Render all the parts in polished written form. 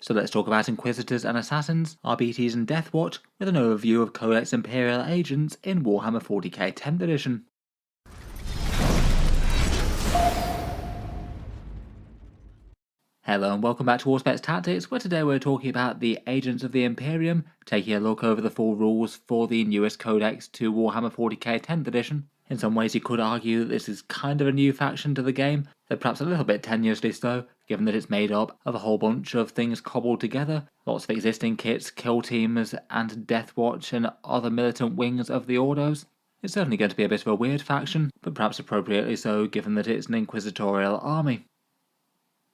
So let's talk about Inquisitors and Assassins, Arbites and Deathwatch, with an overview of Codex Imperial Agents in Warhammer 40k 10th edition. Hello and welcome back to Auspex Tactics, where today we're talking about the Agents of the Imperium, taking a look over the full rules for the newest codex to Warhammer 40k 10th edition. In some ways you could argue that this is kind of a new faction to the game, though perhaps a little bit tenuously so, given that it's made up of a whole bunch of things cobbled together, lots of existing kits, kill teams, and Deathwatch and other militant wings of the Ordos. It's certainly going to be a bit of a weird faction, but perhaps appropriately so given that it's an Inquisitorial army.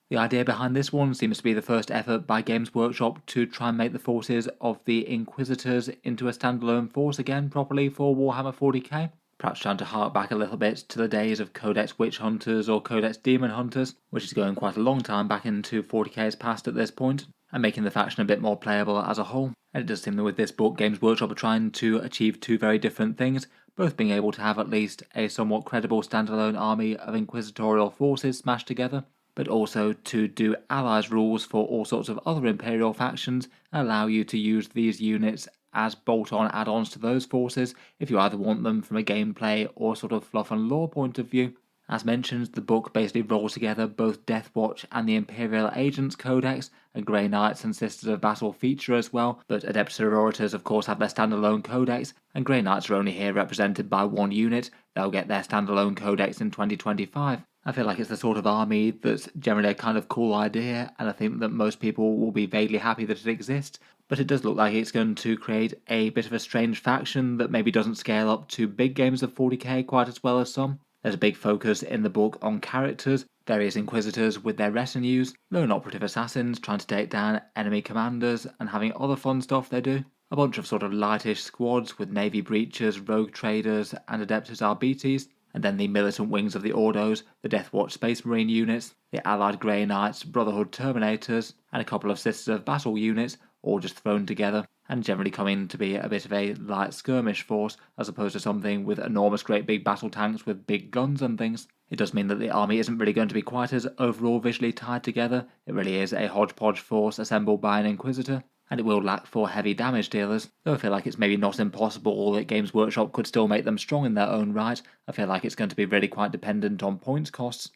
The idea behind this one seems to be the first effort by Games Workshop to try and make the forces of the Inquisitors into a standalone force again properly for Warhammer 40k, perhaps trying to hark back a little bit to the days of Codex Witch Hunters or Codex Demon Hunters, which is going quite a long time back into 40k's past at this point, and making the faction a bit more playable as a whole. And it does seem that with this book, Games Workshop are trying to achieve two very different things, both being able to have at least a somewhat credible standalone army of Inquisitorial forces smashed together, but also to do allies rules for all sorts of other Imperial factions and allow you to use these units as bolt-on add-ons to those forces if you either want them from a gameplay or sort of fluff and lore point of view. As mentioned, the book basically rolls together both Deathwatch and the Imperial Agents Codex, and Grey Knights and Sisters of Battle feature as well, but Adeptus Heroritors of course have their standalone codex, and Grey Knights are only here represented by one unit. They'll get their standalone codex in 2025. I feel like it's the sort of army that's generally a kind of cool idea, and I think that most people will be vaguely happy that it exists, but it does look like it's going to create a bit of a strange faction that maybe doesn't scale up to big games of 40k quite as well as some. There's a big focus in the book on characters, various Inquisitors with their retinues, lone operative assassins trying to take down enemy commanders and having other fun stuff they do, a bunch of sort of lightish squads with navy breachers, rogue traders and Adeptus Arbites, and then the militant wings of the Ordos, the Deathwatch Space Marine units, the Allied Grey Knights, Brotherhood Terminators, and a couple of Sisters of Battle units, all just thrown together, and generally coming to be a bit of a light skirmish force, as opposed to something with enormous great big battle tanks with big guns and things. It does mean that the army isn't really going to be quite as overall visually tied together. It really is a hodgepodge force assembled by an Inquisitor, and it will lack for heavy damage dealers, though I feel like it's maybe not impossible or that Games Workshop could still make them strong in their own right. I feel like it's going to be really quite dependent on points costs.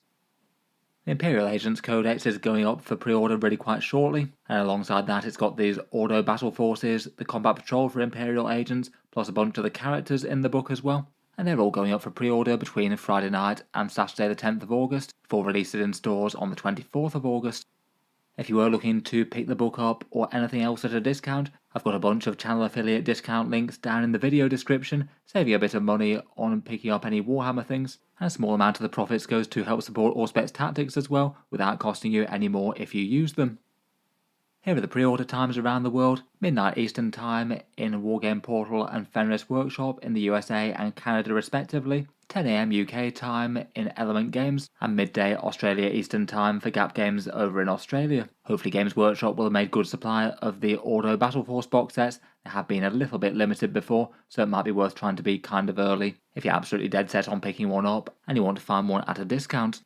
The Imperial Agents Codex is going up for pre-order really quite shortly, and alongside that it's got these Ordo Battle Forces, the Combat Patrol for Imperial Agents, plus a bunch of the characters in the book as well, and they're all going up for pre-order between Friday night and Saturday the 10th of August, before releasing in stores on the 24th of August. If you were looking to pick the book up or anything else at a discount, I've got a bunch of channel affiliate discount links down in the video description, save you a bit of money on picking up any Warhammer things, and a small amount of the profits goes to help support Auspex Tactics as well, without costing you any more if you use them. Here are the pre-order times around the world: midnight Eastern Time in Wargame Portal and Fenris Workshop in the USA and Canada respectively, 10 AM UK time in Element Games, and midday Australia Eastern Time for Gap Games over in Australia. Hopefully Games Workshop will have made good supply of the Ordo Battle Force box sets. They have been a little bit limited before, so it might be worth trying to be kind of early if you're absolutely dead set on picking one up and you want to find one at a discount.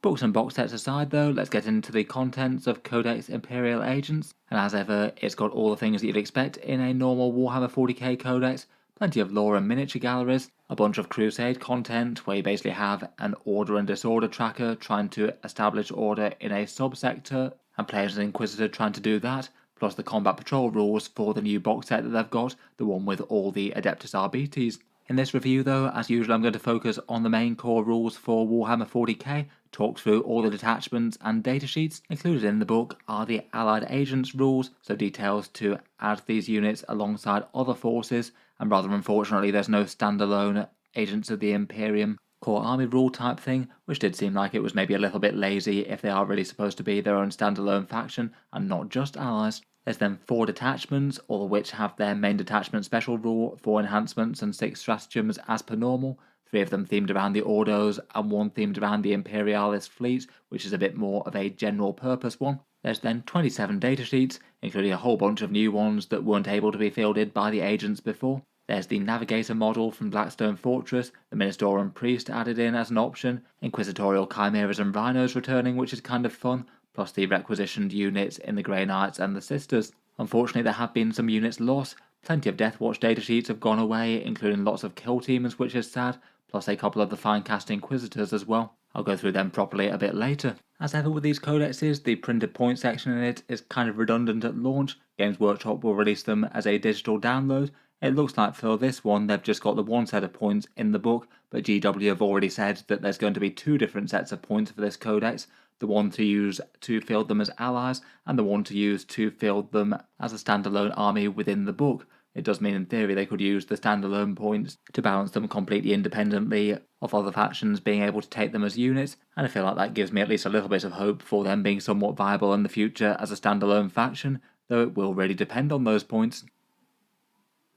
Books and box sets aside though, let's get into the contents of Codex Imperial Agents, and as ever, it's got all the things that you'd expect in a normal Warhammer 40k codex. Plenty of lore and miniature galleries, a bunch of Crusade content where you basically have an order and disorder tracker trying to establish order in a subsector, and players as an Inquisitor trying to do that, plus the Combat Patrol rules for the new box set that they've got, the one with all the Adeptus Arbites. In this review though, as usual I'm going to focus on the main core rules for Warhammer 40k, talk through all the detachments and datasheets. Included in the book are the Allied Agents rules, so details to add these units alongside other forces, and rather unfortunately there's no standalone Agents of the Imperium core army rule type thing, which did seem like it was maybe a little bit lazy if they are really supposed to be their own standalone faction and not just allies. There's then 4 detachments, all of which have their main detachment special rule, 4 enhancements and 6 stratagems as per normal, 3 of them themed around the Ordos and 1 themed around the Imperialis Fleet, which is a bit more of a general purpose one. There's then 27 datasheets, including a whole bunch of new ones that weren't able to be fielded by the agents before. There's the Navigator model from Blackstone Fortress, the Ministorum Priest added in as an option, Inquisitorial Chimeras and Rhinos returning, which is kind of fun, plus the requisitioned units in the Grey Knights and the Sisters. Unfortunately, there have been some units lost. Plenty of Deathwatch datasheets have gone away, including lots of kill teams, which is sad, plus a couple of the fine cast Inquisitors as well. I'll go through them properly a bit later. As ever with these codexes, the printed point section in it is kind of redundant at launch. Games Workshop will release them as a digital download. It looks like for this one they've just got the one set of points in the book, but GW have already said that there's going to be two different sets of points for this codex, the one to use to field them as allies, and the one to use to field them as a standalone army within the book. It does mean in theory they could use the standalone points to balance them completely independently of other factions being able to take them as units, and I feel like that gives me at least a little bit of hope for them being somewhat viable in the future as a standalone faction, though it will really depend on those points.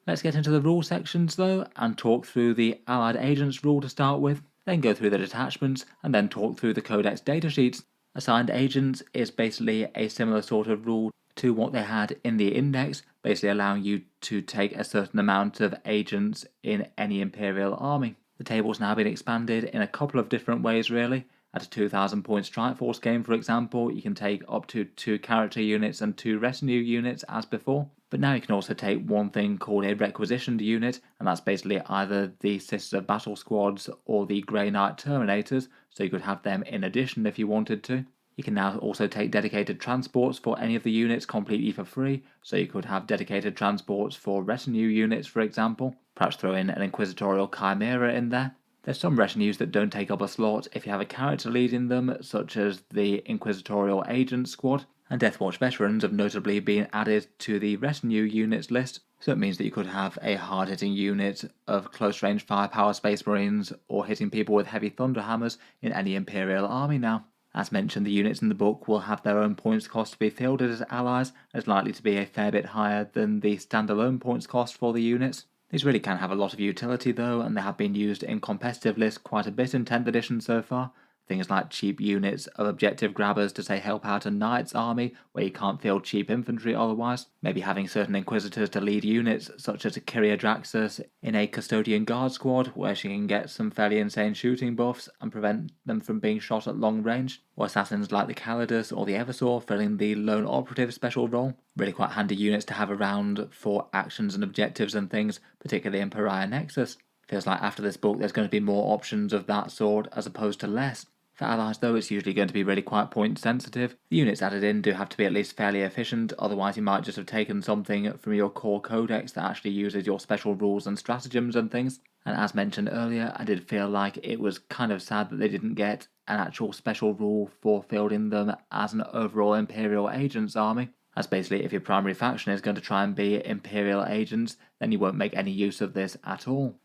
Let's get into the rule sections though, and talk through the Allied Agents rule to start with, then go through the detachments, and then talk through the Codex datasheets. Assigned Agents is basically a similar sort of rule to what they had in the Index, basically allowing you to take a certain amount of agents in any Imperial army. The table's now been expanded in a couple of different ways really. At a 2000 point Strike Force game, for example, you can take up to 2 character units and 2 retinue units as before, but now you can also take one thing called a requisitioned unit, and that's basically either the Sisters of Battle Squads or the Grey Knight Terminators, so you could have them in addition if you wanted to. You can now also take dedicated transports for any of the units completely for free, so you could have dedicated transports for retinue units, for example. Perhaps throw in an Inquisitorial Chimera in there. There's some retinues that don't take up a slot if you have a character leading them, such as the Inquisitorial Agents squad, and Deathwatch veterans have notably been added to the retinue units list, so it means that you could have a hard-hitting unit of close-range firepower Space Marines or hitting people with heavy thunder hammers in any Imperial army now. As mentioned, the units in the book will have their own points cost to be fielded as allies, and it's likely to be a fair bit higher than the standalone points cost for the units. These really can have a lot of utility though, and they have been used in competitive lists quite a bit in 10th edition so far. Things like cheap units of objective grabbers to say help out a knight's army where you can't field cheap infantry otherwise. Maybe having certain inquisitors to lead units such as a Kyria Draxus in a custodian guard squad where she can get some fairly insane shooting buffs and prevent them from being shot at long range. Or assassins like the Calidus or the Eversaw filling the lone operative special role. Really quite handy units to have around for actions and objectives and things, particularly in Pariah Nexus. Feels like after this book there's going to be more options of that sort as opposed to less. For allies though, it's usually going to be really quite point sensitive. The units added in do have to be at least fairly efficient, otherwise you might just have taken something from your core codex that actually uses your special rules and stratagems and things. And as mentioned earlier, I did feel like it was kind of sad that they didn't get an actual special rule for fielding them as an overall Imperial Agents army. As basically if your primary faction is going to try and be Imperial Agents, then you won't make any use of this at all.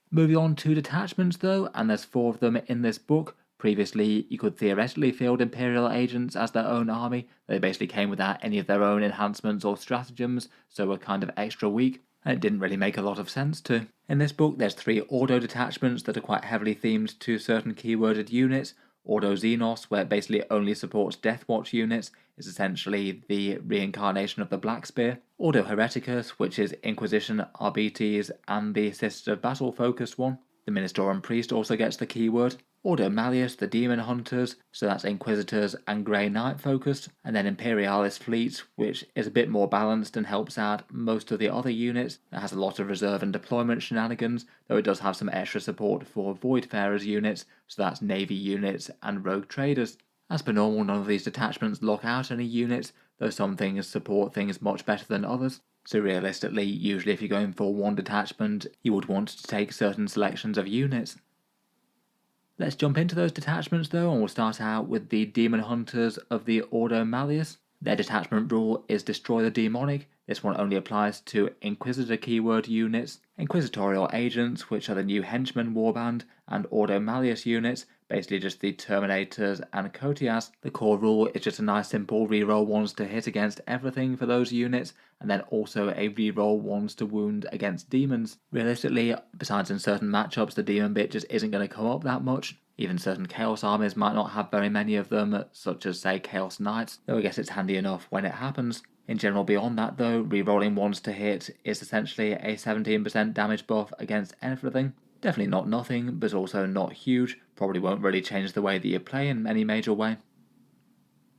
Moving on to detachments though, and there's 4 of them in this book. Previously, you could theoretically field Imperial Agents as their own army. They basically came without any of their own enhancements or stratagems, so were kind of extra weak, and it didn't really make a lot of sense to. In this book, there's 3 Ordo detachments that are quite heavily themed to certain keyworded units. Ordo Xenos, where it basically only supports Deathwatch units, is essentially the reincarnation of the Black Spear. Ordo Hereticus, which is Inquisition, Arbites, and the Sisters of Battle focused one. The Ministorum Priest also gets the keyword. Ordo Malleus, the Demon Hunters, so that's Inquisitors and Grey Knight focused. And then Imperialis Fleet, which is a bit more balanced and helps out most of the other units. It has a lot of reserve and deployment shenanigans, though it does have some extra support for Voidfarers units, so that's Navy units and Rogue Traders. As per normal, none of these detachments lock out any units, though some things support things much better than others. So realistically, usually if you're going for one detachment, you would want to take certain selections of units. Let's jump into those detachments though, and we'll start out with the Demon Hunters of the Ordo Malleus. Their detachment rule is Destroy the Demonic. This one only applies to Inquisitor keyword units, Inquisitorial Agents, which are the new Henchmen warband, and Ordo Malleus units, basically just the Terminators and Cotias. The core rule is just a nice simple reroll ones to hit against everything for those units, and then also a reroll ones to wound against demons. Realistically, besides in certain matchups, the demon bit just isn't going to come up that much. Even certain Chaos armies might not have very many of them, such as say Chaos Knights, though I guess it's handy enough when it happens. In general, beyond that though, rerolling ones to hit is essentially a 17% damage buff against everything. Definitely not nothing, but also not huge, probably won't really change the way that you play in any major way.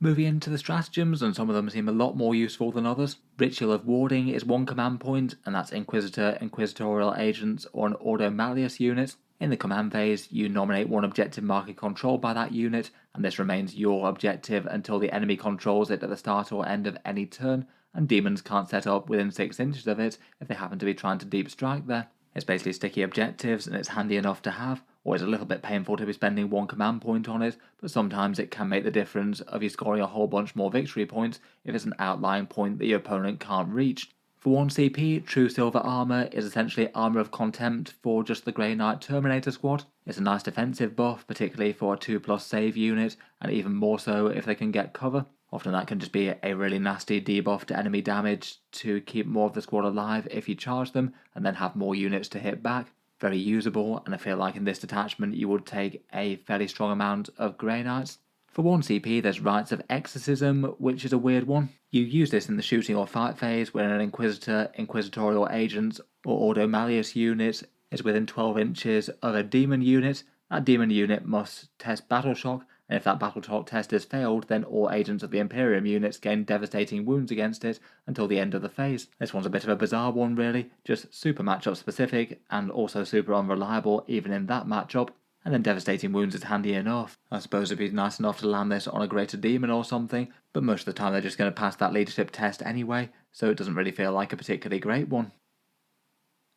Moving into the stratagems, and some of them seem a lot more useful than others. Ritual of Warding is one command point, and that's Inquisitor, Inquisitorial Agents, or an Ordo Malleus unit. In the command phase, you nominate one objective marker controlled by that unit, and this remains your objective until the enemy controls it at the start or end of any turn, and demons can't set up within 6 inches of it if they happen to be trying to deep strike there. It's basically sticky objectives, and it's handy enough to have. Always a little bit painful to be spending one command point on it, but sometimes it can make the difference of you scoring a whole bunch more victory points if it's an outlying point that your opponent can't reach. For 1 CP, True Silver Armor is essentially Armor of Contempt for just the Grey Knight Terminator squad. It's a nice defensive buff, particularly for a 2+ save unit, and even more so if they can get cover. Often that can just be a really nasty debuff to enemy damage to keep more of the squad alive if you charge them, and then have more units to hit back. Very usable, and I feel like in this detachment you would take a fairly strong amount of Grey Knights. For 1 CP there's Rites of Exorcism, which is a weird one. You use this in the shooting or fight phase when an Inquisitor, Inquisitorial Agents, or Ordo Malleus unit is within 12 inches of a demon unit. That demon unit must test Battle Shock, and if that Battle Shock test is failed, then all agents of the Imperium units gain devastating wounds against it until the end of the phase. This one's a bit of a bizarre one really, just super matchup specific, and also super unreliable even in that matchup. And then devastating wounds is handy enough. I suppose it'd be nice enough to land this on a greater demon or something, but most of the time they're just going to pass that leadership test anyway, so it doesn't really feel like a particularly great one.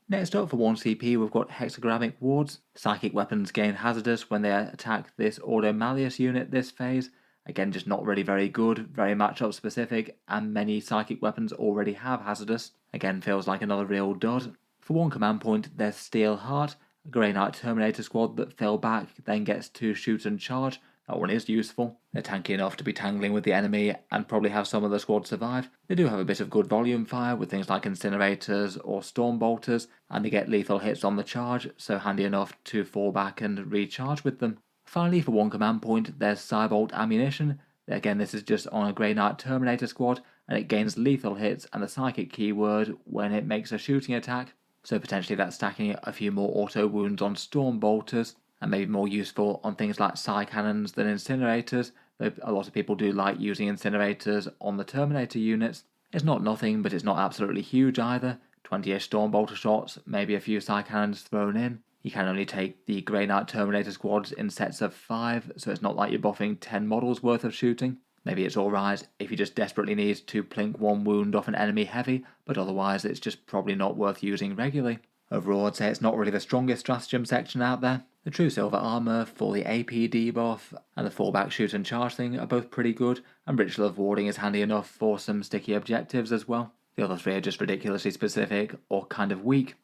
Next up for 1 CP we've got Hexagrammic Wards. Psychic weapons gain Hazardous when they attack this Ordo Malleus unit this phase. Again, just not really very good, very matchup specific, and many psychic weapons already have Hazardous. Again, feels like another real dud. For 1 command point there's Steel Heart, a Grey Knight Terminator squad that fell back then gets to shoot and charge. That one is useful. They're tanky enough to be tangling with the enemy and probably have some of the squad survive. They do have a bit of good volume fire with things like Incinerators or Storm Bolters, and they get lethal hits on the charge, so handy enough to fall back and recharge with them. Finally, for 1 command point, there's Cybolt Ammunition. Again, this is just on a Grey Knight Terminator squad, and it gains lethal hits and the psychic keyword when it makes a shooting attack, so potentially that's stacking a few more auto wounds on Storm Bolters, and maybe more useful on things like Psy Cannons than Incinerators, though a lot of people do like using Incinerators on the Terminator units. It's not nothing, but it's not absolutely huge either. 20-ish Storm Bolter shots, maybe a few Psy Cannons thrown in. You can only take the Grey Knight Terminator squads in sets of 5, so it's not like you're buffing 10 models worth of shooting. Maybe it's alright if you just desperately need to plink 1 wound off an enemy heavy, but otherwise it's just probably not worth using regularly. Overall, I'd say it's not really the strongest stratagem section out there. The True Silver Armor for the AP debuff and the fallback shoot and charge thing are both pretty good, and Ritual of Warding is handy enough for some sticky objectives as well. The other 3 are just ridiculously specific or kind of weak.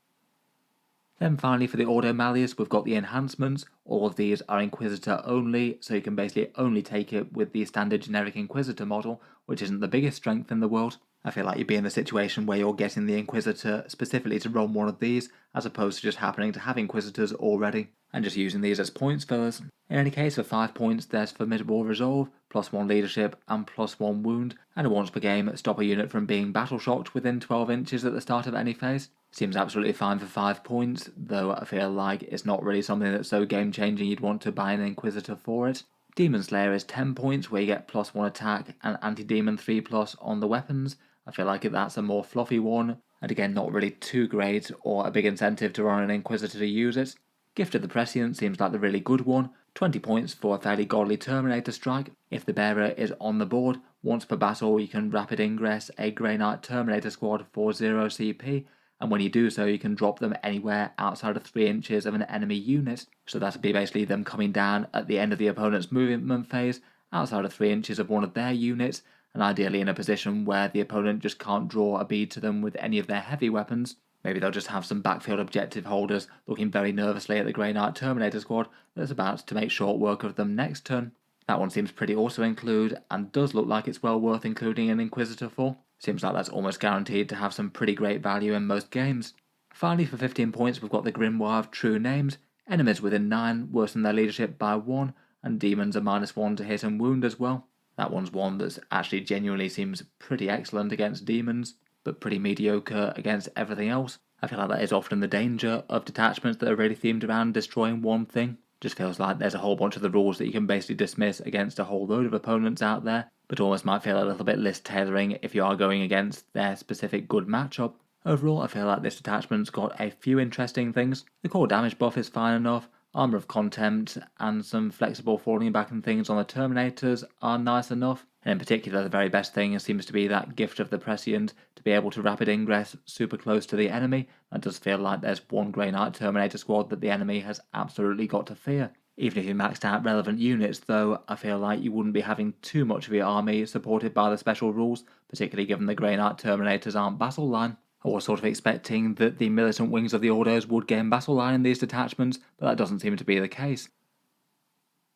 Then finally for the Ordo Malleus we've got the Enhancements. All of these are Inquisitor only, so you can basically only take it with the standard generic Inquisitor model, which isn't the biggest strength in the world. I feel like you'd be in the situation where you're getting the Inquisitor specifically to run one of these, as opposed to just happening to have Inquisitors already, and just using these as points fillers. In any case, for 5 points there's Formidable Resolve, +1 Leadership, and +1 Wound, and a once per game stop a unit from being battle shocked within 12 inches at the start of any phase. Seems absolutely fine for 5 points, though I feel like it's not really something that's so game changing you'd want to buy an Inquisitor for it. Demon Slayer is 10 points where you get +1 attack and anti-demon 3+ on the weapons. I feel like that's a more fluffy one, and again not really too great or a big incentive to run an Inquisitor to use it. Gift of the Prescient seems like the really good one, 20 points for a fairly godly Terminator strike. If the bearer is on the board, once per battle you can rapid ingress a Grey Knight Terminator squad for 0 CP, and when you do so you can drop them anywhere outside of 3 inches of an enemy unit, so that'd be basically them coming down at the end of the opponent's movement phase, outside of 3 inches of one of their units, and ideally in a position where the opponent just can't draw a bead to them with any of their heavy weapons. Maybe they'll just have some backfield objective holders looking very nervously at the Grey Knight Terminator squad that's about to make short work of them next turn. That one seems pretty auto include, and does look like it's well worth including an Inquisitor for. Seems like that's almost guaranteed to have some pretty great value in most games. Finally, for 15 points we've got the Grimoire of True Names. Enemies within 9 worsen their leadership by 1, and demons are -1 to hit and wound as well. That one's one that actually genuinely seems pretty excellent against demons, but pretty mediocre against everything else. I feel like that is often the danger of detachments that are really themed around destroying one thing. Just feels like there's a whole bunch of the rules that you can basically dismiss against a whole load of opponents out there, but almost might feel a little bit list tailoring if you are going against their specific good matchup. Overall, I feel like this detachment's got a few interesting things. The core damage buff is fine enough, Armour of Contempt and some flexible falling back and things on the Terminators are nice enough, and in particular the very best thing seems to be that Gift of the Prescient to be able to rapid ingress super close to the enemy. That does feel like there's one Grey Knight Terminator squad that the enemy has absolutely got to fear. Even if you maxed out relevant units though, I feel like you wouldn't be having too much of your army supported by the special rules, particularly given the Grey Knight Terminators aren't battle line. I was sort of expecting that the militant wings of the Ordos would gain battle line in these detachments, but that doesn't seem to be the case.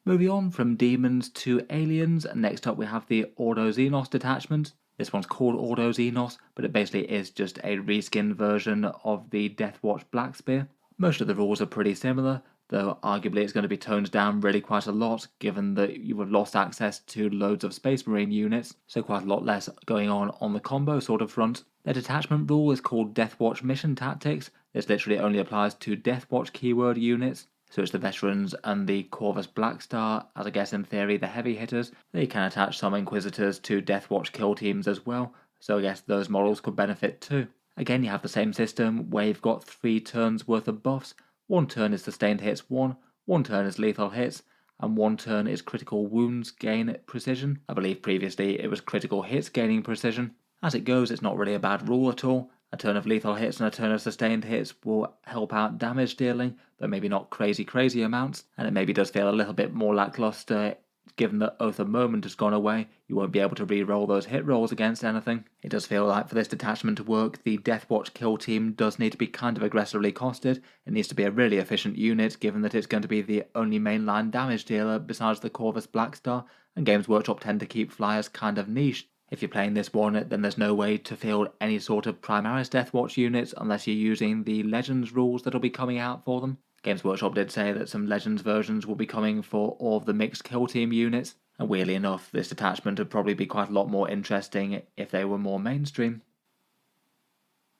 Moving on from demons to aliens, next up we have the Ordo Xenos detachment. This one's called Ordo Xenos, but it basically is just a reskinned version of the Deathwatch Black Spear. Most of the rules are pretty similar, though arguably it's going to be toned down really quite a lot given that you have lost access to loads of Space Marine units, so quite a lot less going on the combo sort of front. Their detachment rule is called Deathwatch Mission Tactics. This literally only applies to Deathwatch keyword units, so it's the veterans and the Corvus Blackstar, as I guess in theory the heavy hitters. They can attach some Inquisitors to Deathwatch kill teams as well, so I guess those models could benefit too. Again, you have the same system where you've got 3 turns worth of buffs. 1 turn is sustained hits 1 turn is lethal hits, and 1 turn is critical wounds gain precision. I believe previously it was critical hits gaining precision. As it goes, it's not really a bad rule at all. A turn of lethal hits and a turn of sustained hits will help out damage dealing, but maybe not crazy amounts, and it maybe does feel a little bit more lackluster given that Oath of Moment has gone away. You won't be able to re-roll those hit rolls against anything. It does feel like for this detachment to work, the Deathwatch kill team does need to be kind of aggressively costed. It needs to be a really efficient unit given that it's going to be the only mainline damage dealer besides the Corvus Blackstar, and Games Workshop tend to keep flyers kind of niche. If you're playing this one, then there's no way to field any sort of Primaris Deathwatch units unless you're using the Legends rules that'll be coming out for them. Games Workshop did say that some Legends versions will be coming for all of the mixed kill team units, and weirdly enough, this detachment would probably be quite a lot more interesting if they were more mainstream.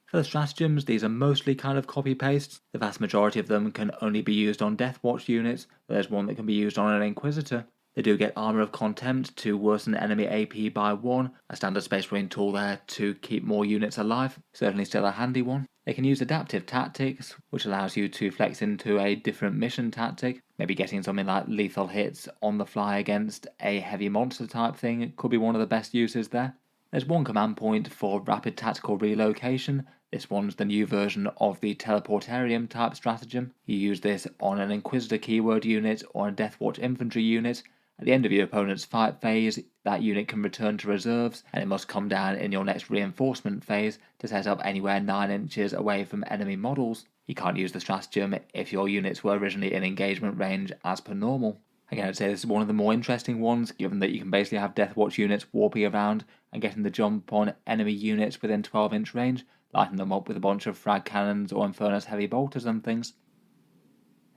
For the stratagems, these are mostly kind of copy-pastes. The vast majority of them can only be used on Deathwatch units, but there's one that can be used on an Inquisitor. They do get Armour of Contempt to worsen enemy AP by 1, a standard Space Marine tool there to keep more units alive, certainly still a handy one. They can use Adaptive Tactics, which allows you to flex into a different mission tactic, maybe getting something like lethal hits on the fly against a heavy monster type thing. It could be one of the best uses there. There's one command point for rapid tactical relocation. This one's the new version of the Teleportarium type stratagem. You use this on an Inquisitor keyword unit or a Deathwatch infantry unit. At the end of your opponent's fight phase, that unit can return to reserves, and it must come down in your next reinforcement phase to set up anywhere 9 inches away from enemy models. You can't use the stratagem if your units were originally in engagement range as per normal. Again, I'd say this is one of the more interesting ones, given that you can basically have Deathwatch units warping around and getting the jump on enemy units within 12-inch range, lighting them up with a bunch of frag cannons or Infernus heavy bolters and things.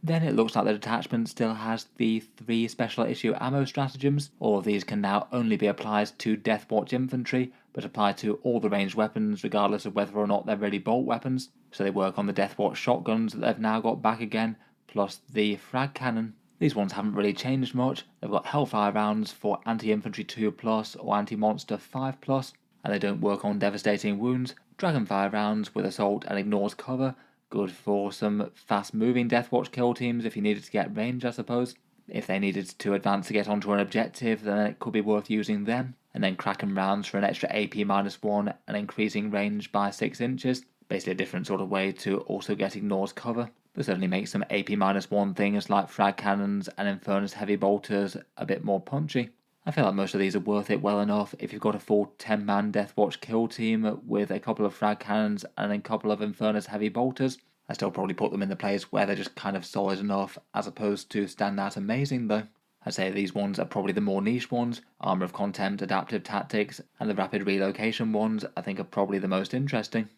Then it looks like the detachment still has the 3 special issue ammo stratagems. All of these can now only be applied to Deathwatch infantry, but apply to all the ranged weapons regardless of whether or not they're really bolt weapons. So they work on the Deathwatch shotguns that they've now got back again, plus the frag cannon. These ones haven't really changed much. They've got Hellfire rounds for anti-infantry 2+ or anti-monster 5+, and they don't work on devastating wounds. Dragonfire rounds with assault and ignores cover. Good for some fast-moving Deathwatch kill teams if you needed to get range, I suppose. If they needed to advance to get onto an objective, then it could be worth using them. And then Kraken rounds for an extra AP-1 and increasing range by 6 inches. Basically a different sort of way to also get ignores cover. But certainly makes some AP-1 things like frag cannons and Infernus heavy bolters a bit more punchy. I feel like most of these are worth it well enough if you've got a full 10-man Deathwatch kill team with a couple of frag cannons and a couple of Infernus heavy bolters. I still probably put them in the place where they're just kind of solid enough as opposed to stand out amazing though. I'd say these ones are probably the more niche ones. Armour of Contempt, Adaptive Tactics, and the Rapid Relocation ones I think are probably the most interesting.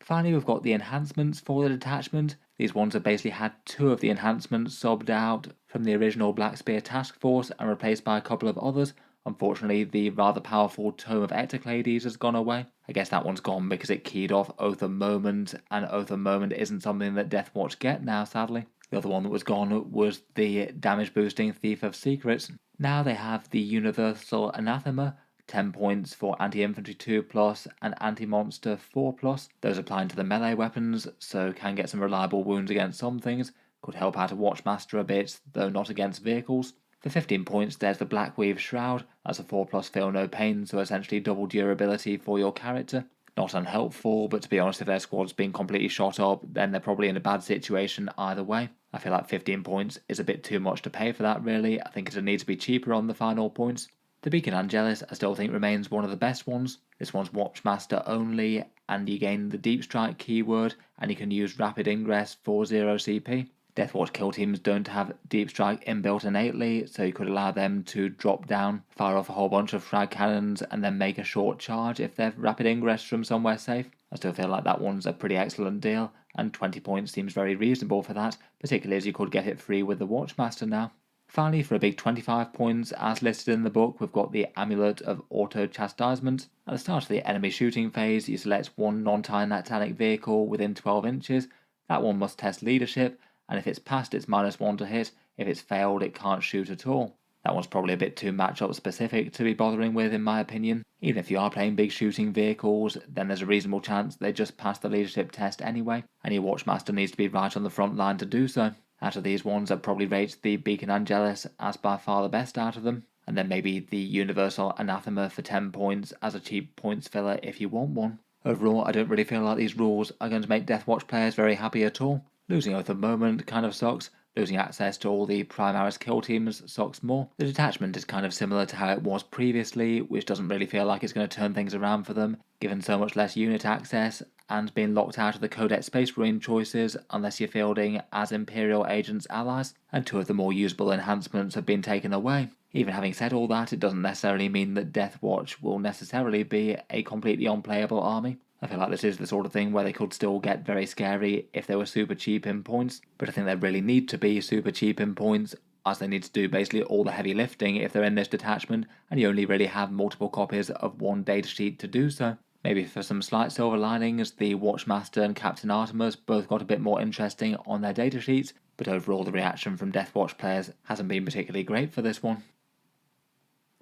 Finally, we've got the enhancements for the detachment. These ones have basically had 2 of the enhancements subbed out from the original Black Spear task force and replaced by a couple of others. Unfortunately, the rather powerful Tome of Ectoclades has gone away. I guess that one's gone because it keyed off Oath of Moment, and Oath of Moment isn't something that Deathwatch get now, sadly. The other one that was gone was the damage boosting Thief of Secrets. Now they have the Universal Anathema, 10 points for anti-infantry 2+, and anti-monster 4+. Those applying to the melee weapons, so can get some reliable wounds against some things, could help out a Watchmaster a bit, though not against vehicles. For 15 points, there's the Blackweave Shroud, that's a 4+ feel no pain, so essentially double durability for your character. Not unhelpful, but to be honest, if their squad's been completely shot up, then they're probably in a bad situation either way. I feel like 15 points is a bit too much to pay for that really. I think it'll need to be cheaper on the final points. The Beacon Angelus I still think remains one of the best ones. This one's Watchmaster only, and you gain the Deep Strike keyword, and you can use Rapid Ingress for 0 CP. Deathwatch kill teams don't have Deep Strike inbuilt innately, so you could allow them to drop down, fire off a whole bunch of frag cannons, and then make a short charge if they're rapid ingress from somewhere safe. I still feel like that one's a pretty excellent deal, and 20 points seems very reasonable for that, particularly as you could get it free with the Watchmaster now. Finally, for a big 25 points, as listed in the book, we've got the Amulet of Auto Chastisement. At the start of the enemy shooting phase, you select one non-Titanic vehicle within 12 inches. That one must test leadership, and if it's passed, it's -1 to hit. If it's failed, it can't shoot at all. That one's probably a bit too matchup specific to be bothering with in my opinion. Even if you are playing big shooting vehicles, then there's a reasonable chance they just pass the leadership test anyway, and your Watchmaster needs to be right on the front line to do so. Out of these ones, I'd probably rate the Beacon Angelus as by far the best out of them, and then maybe the Universal Anathema for 10 points as a cheap points filler if you want one. Overall, I don't really feel like these rules are going to make Deathwatch players very happy at all. Losing Oath of Moment kind of sucks. Losing access to all the Primaris kill teams sucks more. The detachment is kind of similar to how it was previously, which doesn't really feel like it's going to turn things around for them, given so much less unit access, and being locked out of the Codex Space Marine choices unless you're fielding as Imperial Agents allies, and 2 of the more usable enhancements have been taken away. Even having said all that, it doesn't necessarily mean that Deathwatch will necessarily be a completely unplayable army. I feel like this is the sort of thing where they could still get very scary if they were super cheap in points, but I think they really need to be super cheap in points, as they need to do basically all the heavy lifting if they're in this detachment, and you only really have multiple copies of one datasheet to do so. Maybe for some slight silver linings, the Watchmaster and Captain Artemis both got a bit more interesting on their datasheets, but overall the reaction from Deathwatch players hasn't been particularly great for this one.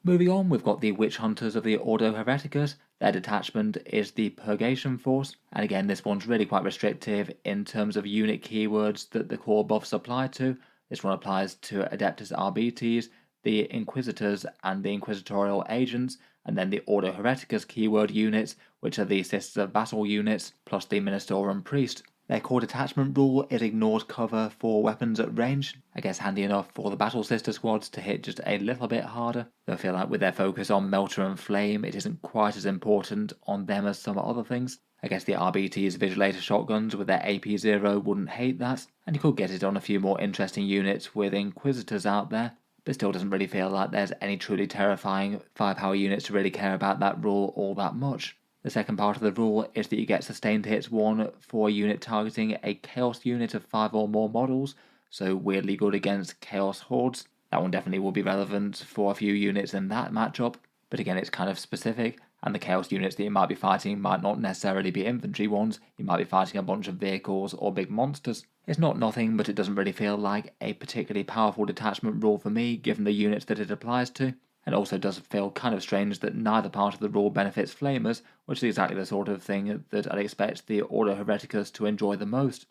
Moving on, we've got the Witch Hunters of the Ordo Hereticus. Their detachment is the Purgation Force, and again this one's really quite restrictive in terms of unit keywords that the core buffs apply to. This one applies to Adeptus Arbites, the Inquisitors and the Inquisitorial Agents, and then the Ordo Hereticus keyword units, which are the Sisters of Battle units, plus the Ministorum Priest. Their core detachment rule is ignored cover for weapons at range. I guess handy enough for the Battle Sister squads to hit just a little bit harder. Though I feel like with their focus on Melter and Flame, it isn't quite as important on them as some other things. I guess the RBT's Vigilator shotguns with their AP0 wouldn't hate that, and you could get it on a few more interesting units with Inquisitors out there, but still doesn't really feel like there's any truly terrifying firepower units to really care about that rule all that much. The second part of the rule is that you get sustained hits 1 for a unit targeting a Chaos unit of 5 or more models, so weirdly good against Chaos Hordes. That one definitely will be relevant for a few units in that matchup, but again it's kind of specific, and the Chaos units that you might be fighting might not necessarily be infantry ones, you might be fighting a bunch of vehicles or big monsters. It's not nothing, but it doesn't really feel like a particularly powerful detachment rule for me, given the units that it applies to. And also does feel kind of strange that neither part of the rule benefits Flamers, which is exactly the sort of thing that I'd expect the Ordo Hereticus to enjoy the most.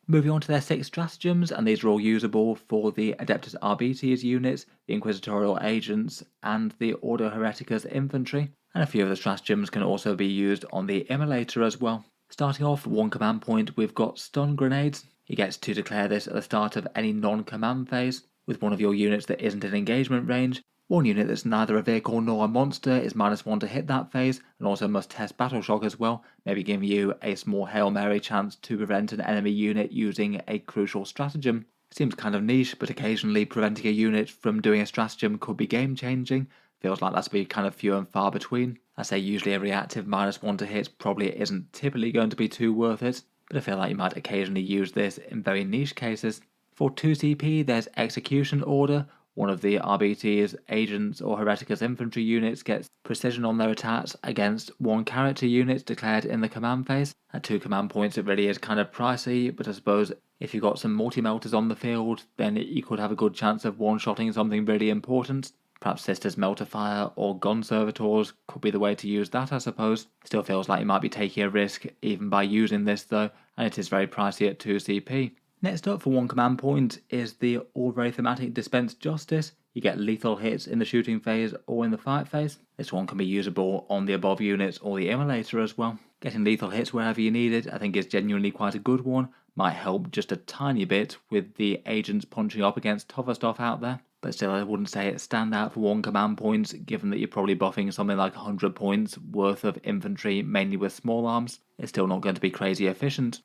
Moving on to their 6 stratagems, and these are all usable for the Adeptus Arbites units, the Inquisitorial Agents, and the Ordo Hereticus infantry, and a few of the stratagems can also be used on the Immolator as well. Starting off, 1 command point, we've got Stun Grenades. You get to declare this at the start of any non-command phase, with one of your units that isn't in engagement range. One unit that's neither a vehicle nor a monster is -1 to hit that phase, and also must test Battle Shock as well, maybe giving you a small Hail Mary chance to prevent an enemy unit using a crucial stratagem. Seems kind of niche, but occasionally preventing a unit from doing a stratagem could be game changing. Feels like that's be kind of few and far between. I say usually a reactive -1 to hit probably isn't typically going to be too worth it, but I feel like you might occasionally use this in very niche cases. For 2 CP, there's Execution Order, one of the Arbites, Agents, or Hereticus infantry units gets precision on their attacks against one character unit declared in the command phase. At 2 command points it really is kind of pricey, but I suppose if you've got some multi-melters on the field, then you could have a good chance of one-shotting something really important. Perhaps Sisters Melter Fire or Gun Servitors could be the way to use that, I suppose. Still feels like you might be taking a risk even by using this though, and it is very pricey at 2 CP. Next up for 1 command point is the all very thematic Dispense Justice. You get lethal hits in the shooting phase or in the fight phase. This one can be usable on the above units or the Immolator as well. Getting lethal hits wherever you need it I think is genuinely quite a good one. Might help just a tiny bit with the agents punching up against tougher stuff out there. But still I wouldn't say it stand out for 1 command point, given that you're probably buffing something like 100 points worth of infantry, mainly with small arms. It's still not going to be crazy efficient.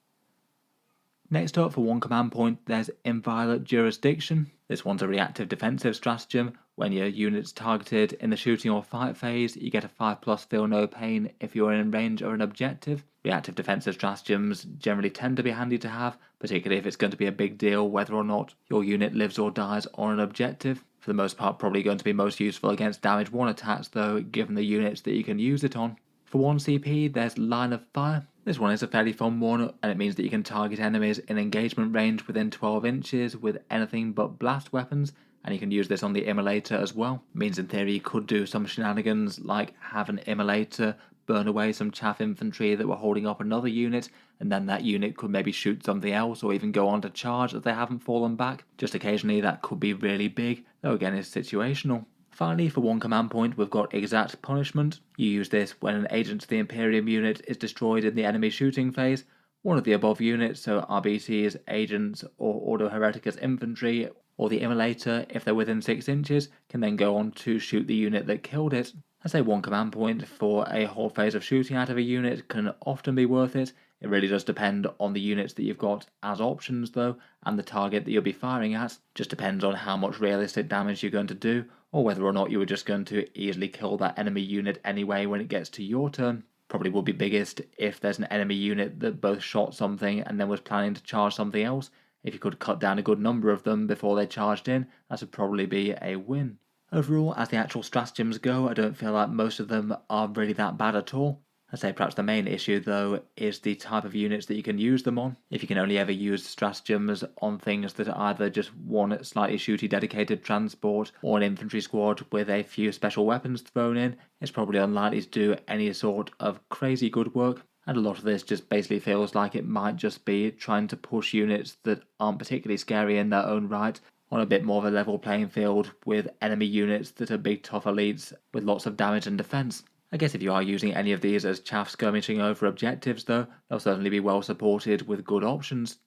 Next up for 1 command point there's Inviolate Jurisdiction. This one's a reactive defensive stratagem. When your unit's targeted in the shooting or fight phase, you get a 5+ feel no pain if you're in range of an objective. Reactive defensive stratagems generally tend to be handy to have, particularly if it's going to be a big deal whether or not your unit lives or dies on an objective. For the most part probably going to be most useful against damage 1 attacks though, given the units that you can use it on. For 1 CP there's Line of Fire. This one is a fairly fun one, and it means that you can target enemies in engagement range within 12 inches with anything but blast weapons, and you can use this on the Immolator as well. It means in theory you could do some shenanigans like have an Immolator burn away some chaff infantry that were holding up another unit, and then that unit could maybe shoot something else or even go on to charge if they haven't fallen back. Just occasionally that could be really big, though again it's situational. Finally, for 1 command point, we've got Exact Punishment. You use this when an Agent of the Imperium unit is destroyed in the enemy shooting phase. One of the above units, so Arbites, Agents, or Ordo Hereticus infantry, or the Immolator, if they're within 6 inches, can then go on to shoot the unit that killed it. I say 1 command point for a whole phase of shooting out of a unit can often be worth it. It really does depend on the units that you've got as options though, and the target that you'll be firing at. Just depends on how much realistic damage you're going to do, or whether or not you were just going to easily kill that enemy unit anyway when it gets to your turn. Probably will be biggest if there's an enemy unit that both shot something and then was planning to charge something else. If you could cut down a good number of them before they charged in, that would probably be a win. Overall, as the actual stratagems go, I don't feel like most of them are really that bad at all. I'd say perhaps the main issue though is the type of units that you can use them on. If you can only ever use stratagems on things that are either just one slightly shooty dedicated transport or an infantry squad with a few special weapons thrown in, it's probably unlikely to do any sort of crazy good work. And a lot of this just basically feels like it might just be trying to push units that aren't particularly scary in their own right on a bit more of a level playing field with enemy units that are big tough elites with lots of damage and defense. I guess if you are using any of these as chaff skirmishing over objectives though, they'll certainly be well supported with good options.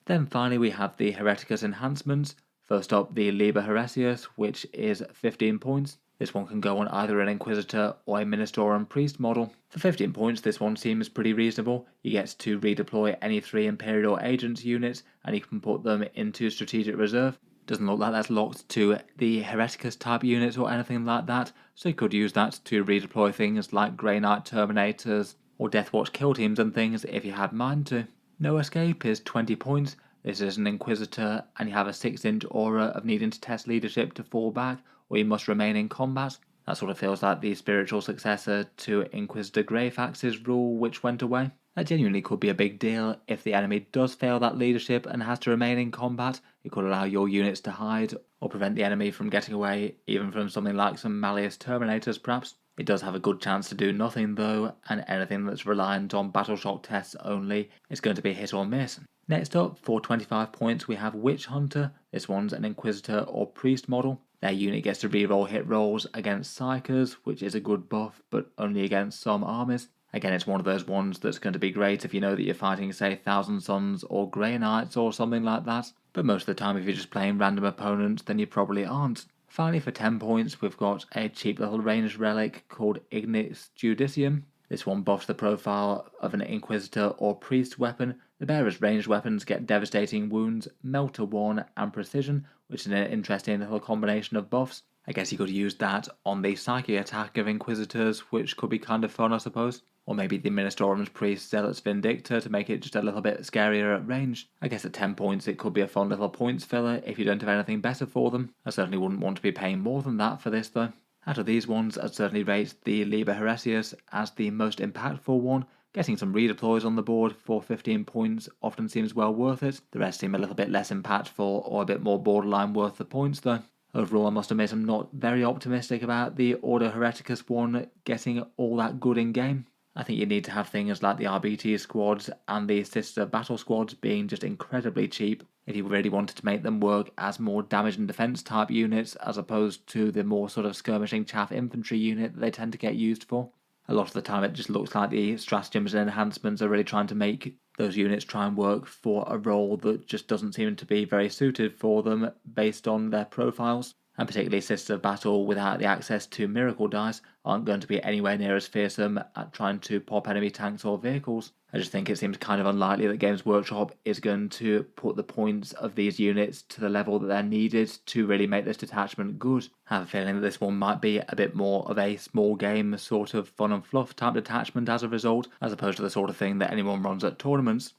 Then finally we have the Hereticus Enhancements. First up the Liber Heresius, which is 15 points. This one can go on either an Inquisitor or a Ministorum Priest model. For 15 points this one seems pretty reasonable. You get to redeploy any 3 Imperial Agents units and you can put them into Strategic Reserve. Doesn't look like that's locked to the Hereticus type units or anything like that, so you could use that to redeploy things like Grey Knight Terminators or Deathwatch kill teams and things if you had mind to. No Escape is 20 points. This is an Inquisitor and you have a 6-inch aura of needing to test leadership to fall back or you must remain in combat. That sort of feels like the spiritual successor to Inquisitor Greyfax's rule which went away. That genuinely could be a big deal. If the enemy does fail that leadership and has to remain in combat, it could allow your units to hide or prevent the enemy from getting away, even from something like some Malleus Terminators perhaps. It does have a good chance to do nothing though, and anything that's reliant on battle shock tests only is going to be hit or miss. Next up, for 25 points we have Witch Hunter. This one's an Inquisitor or Priest model. Their unit gets to reroll hit rolls against Psychers, which is a good buff, but only against some armies. Again, it's one of those ones that's going to be great if you know that you're fighting, say, Thousand Sons or Grey Knights or something like that. But most of the time, if you're just playing random opponents, then you probably aren't. Finally, for 10 points, we've got a cheap little ranged relic called Ignis Judicium. This one buffs the profile of an Inquisitor or Priest weapon. The bearer's ranged weapons get devastating wounds, Melter 1, and precision, which is an interesting little combination of buffs. I guess you could use that on the psychic attack of Inquisitors, which could be kind of fun, I suppose. Or maybe the Ministorum Priest Zealot's Vindictor to make it just a little bit scarier at range. I guess at 10 points it could be a fun little points filler if you don't have anything better for them. I certainly wouldn't want to be paying more than that for this though. Out of these ones, I'd certainly rate the Ordo Hereticus as the most impactful one. Getting some redeploys on the board for 15 points often seems well worth it. The rest seem a little bit less impactful or a bit more borderline worth the points though. Overall, I must admit I'm not very optimistic about the Ordo Hereticus one getting all that good in game. I think you need to have things like the Arbites squads and the sister battle squads being just incredibly cheap if you really wanted to make them work as more damage and defense type units as opposed to the more sort of skirmishing chaff infantry unit that they tend to get used for. A lot of the time it just looks like the stratagems and enhancements are really trying to make those units try and work for a role that just doesn't seem to be very suited for them based on their profiles. And particularly Sisters of Battle without the access to miracle dice aren't going to be anywhere near as fearsome at trying to pop enemy tanks or vehicles. I just think it seems kind of unlikely that Games Workshop is going to put the points of these units to the level that they're needed to really make this detachment good. I have a feeling that this one might be a bit more of a small game sort of fun and fluff type detachment as a result, as opposed to the sort of thing that anyone runs at tournaments.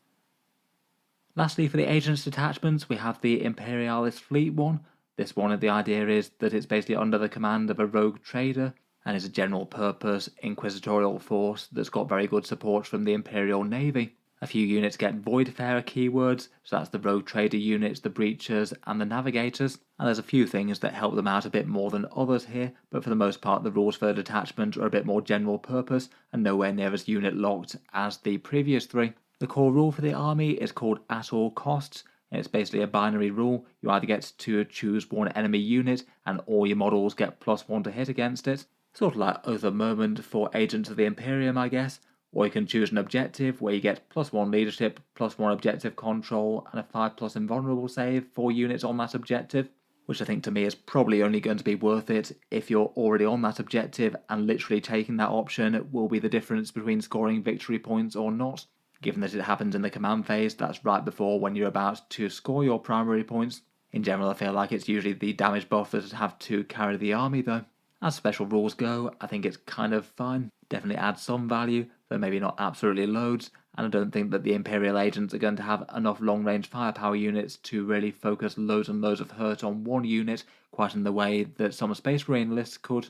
Lastly, for the Agents detachments, we have the Imperialis Fleet one. This one, the idea is that it's basically under the command of a rogue trader and is a general purpose Inquisitorial force that's got very good support from the Imperial Navy. A few units get Voidfarer keywords, so that's the rogue trader units, the breachers and the navigators, and there's a few things that help them out a bit more than others here, but for the most part the rules for the detachment are a bit more general purpose and nowhere near as unit locked as the previous three. The core rule for the army is called At All Costs. It's basically a binary rule. You either get to choose one enemy unit and all your models get +1 to hit against it. Sort of like Oath of Moment for Agents of the Imperium, I guess. Or you can choose an objective where you get +1 leadership, +1 objective control, and a 5+ invulnerable save for units on that objective. Which I think to me is probably only going to be worth it if you're already on that objective, and literally taking that option will be the difference between scoring victory points or not. Given that it happens in the command phase, that's right before when you're about to score your primary points. In general, I feel like it's usually the damage buff that have to carry the army though. As special rules go, I think it's kind of fine. Definitely adds some value, though maybe not absolutely loads, and I don't think that the Imperial Agents are going to have enough long-range firepower units to really focus loads and loads of hurt on one unit, quite in the way that some Space Marine lists could.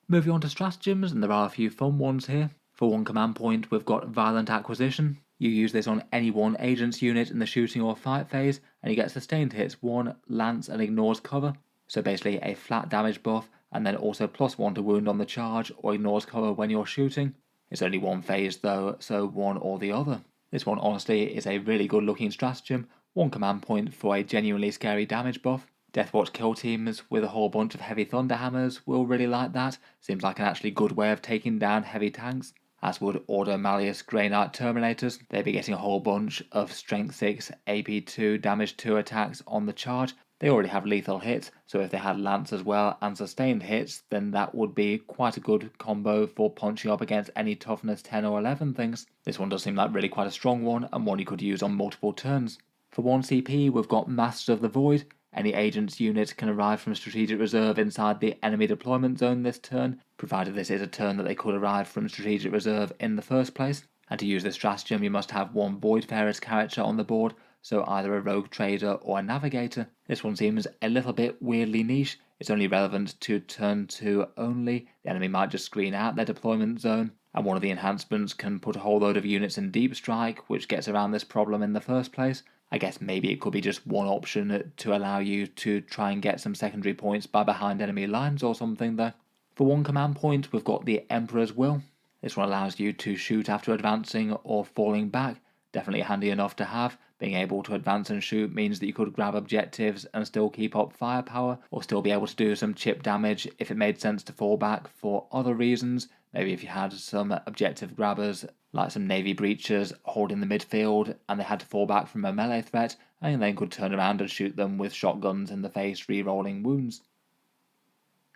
Moving on to stratagems, and there are a few fun ones here. For one command point, we've got Violent Acquisition. You use this on any one agent's unit in the shooting or fight phase, and you get sustained hits 1, lance, and ignores cover. So basically a flat damage buff, and then also +1 to wound on the charge, or ignores cover when you're shooting. It's only one phase though, so one or the other. This one honestly is a really good looking stratagem, one command point for a genuinely scary damage buff. Deathwatch kill teams with a whole bunch of heavy thunderhammers will really like that. Seems like an actually good way of taking down heavy tanks. As would Ordo Malleus Grey Knight Terminators. They'd be getting a whole bunch of Strength 6, AP 2, Damage 2 attacks on the charge. They already have lethal hits, so if they had Lance as well and sustained hits, then that would be quite a good combo for punching up against any toughness 10 or 11 things. This one does seem like really quite a strong one, and one you could use on multiple turns. For 1 CP, we've got Masters of the Void. Any agent's unit can arrive from Strategic Reserve inside the enemy deployment zone this turn, provided this is a turn that they could arrive from Strategic Reserve in the first place. And to use this stratagem, you must have one Voidfarer's character on the board, so either a Rogue Trader or a Navigator. This one seems a little bit weirdly niche. It's only relevant to turn 2 only. The enemy might just screen out their deployment zone, and one of the enhancements can put a whole load of units in Deep Strike, which gets around this problem in the first place. I guess maybe it could be just one option to allow you to try and get some secondary points by behind enemy lines or something though. For 1 command point, we've got the Emperor's Will. This one allows you to shoot after advancing or falling back. Definitely handy enough to have. Being able to advance and shoot means that you could grab objectives and still keep up firepower, or still be able to do some chip damage if it made sense to fall back for other reasons. Maybe if you had some objective grabbers, like some Navy breachers holding the midfield, and they had to fall back from a melee threat, and then could turn around and shoot them with shotguns in the face, re-rolling wounds.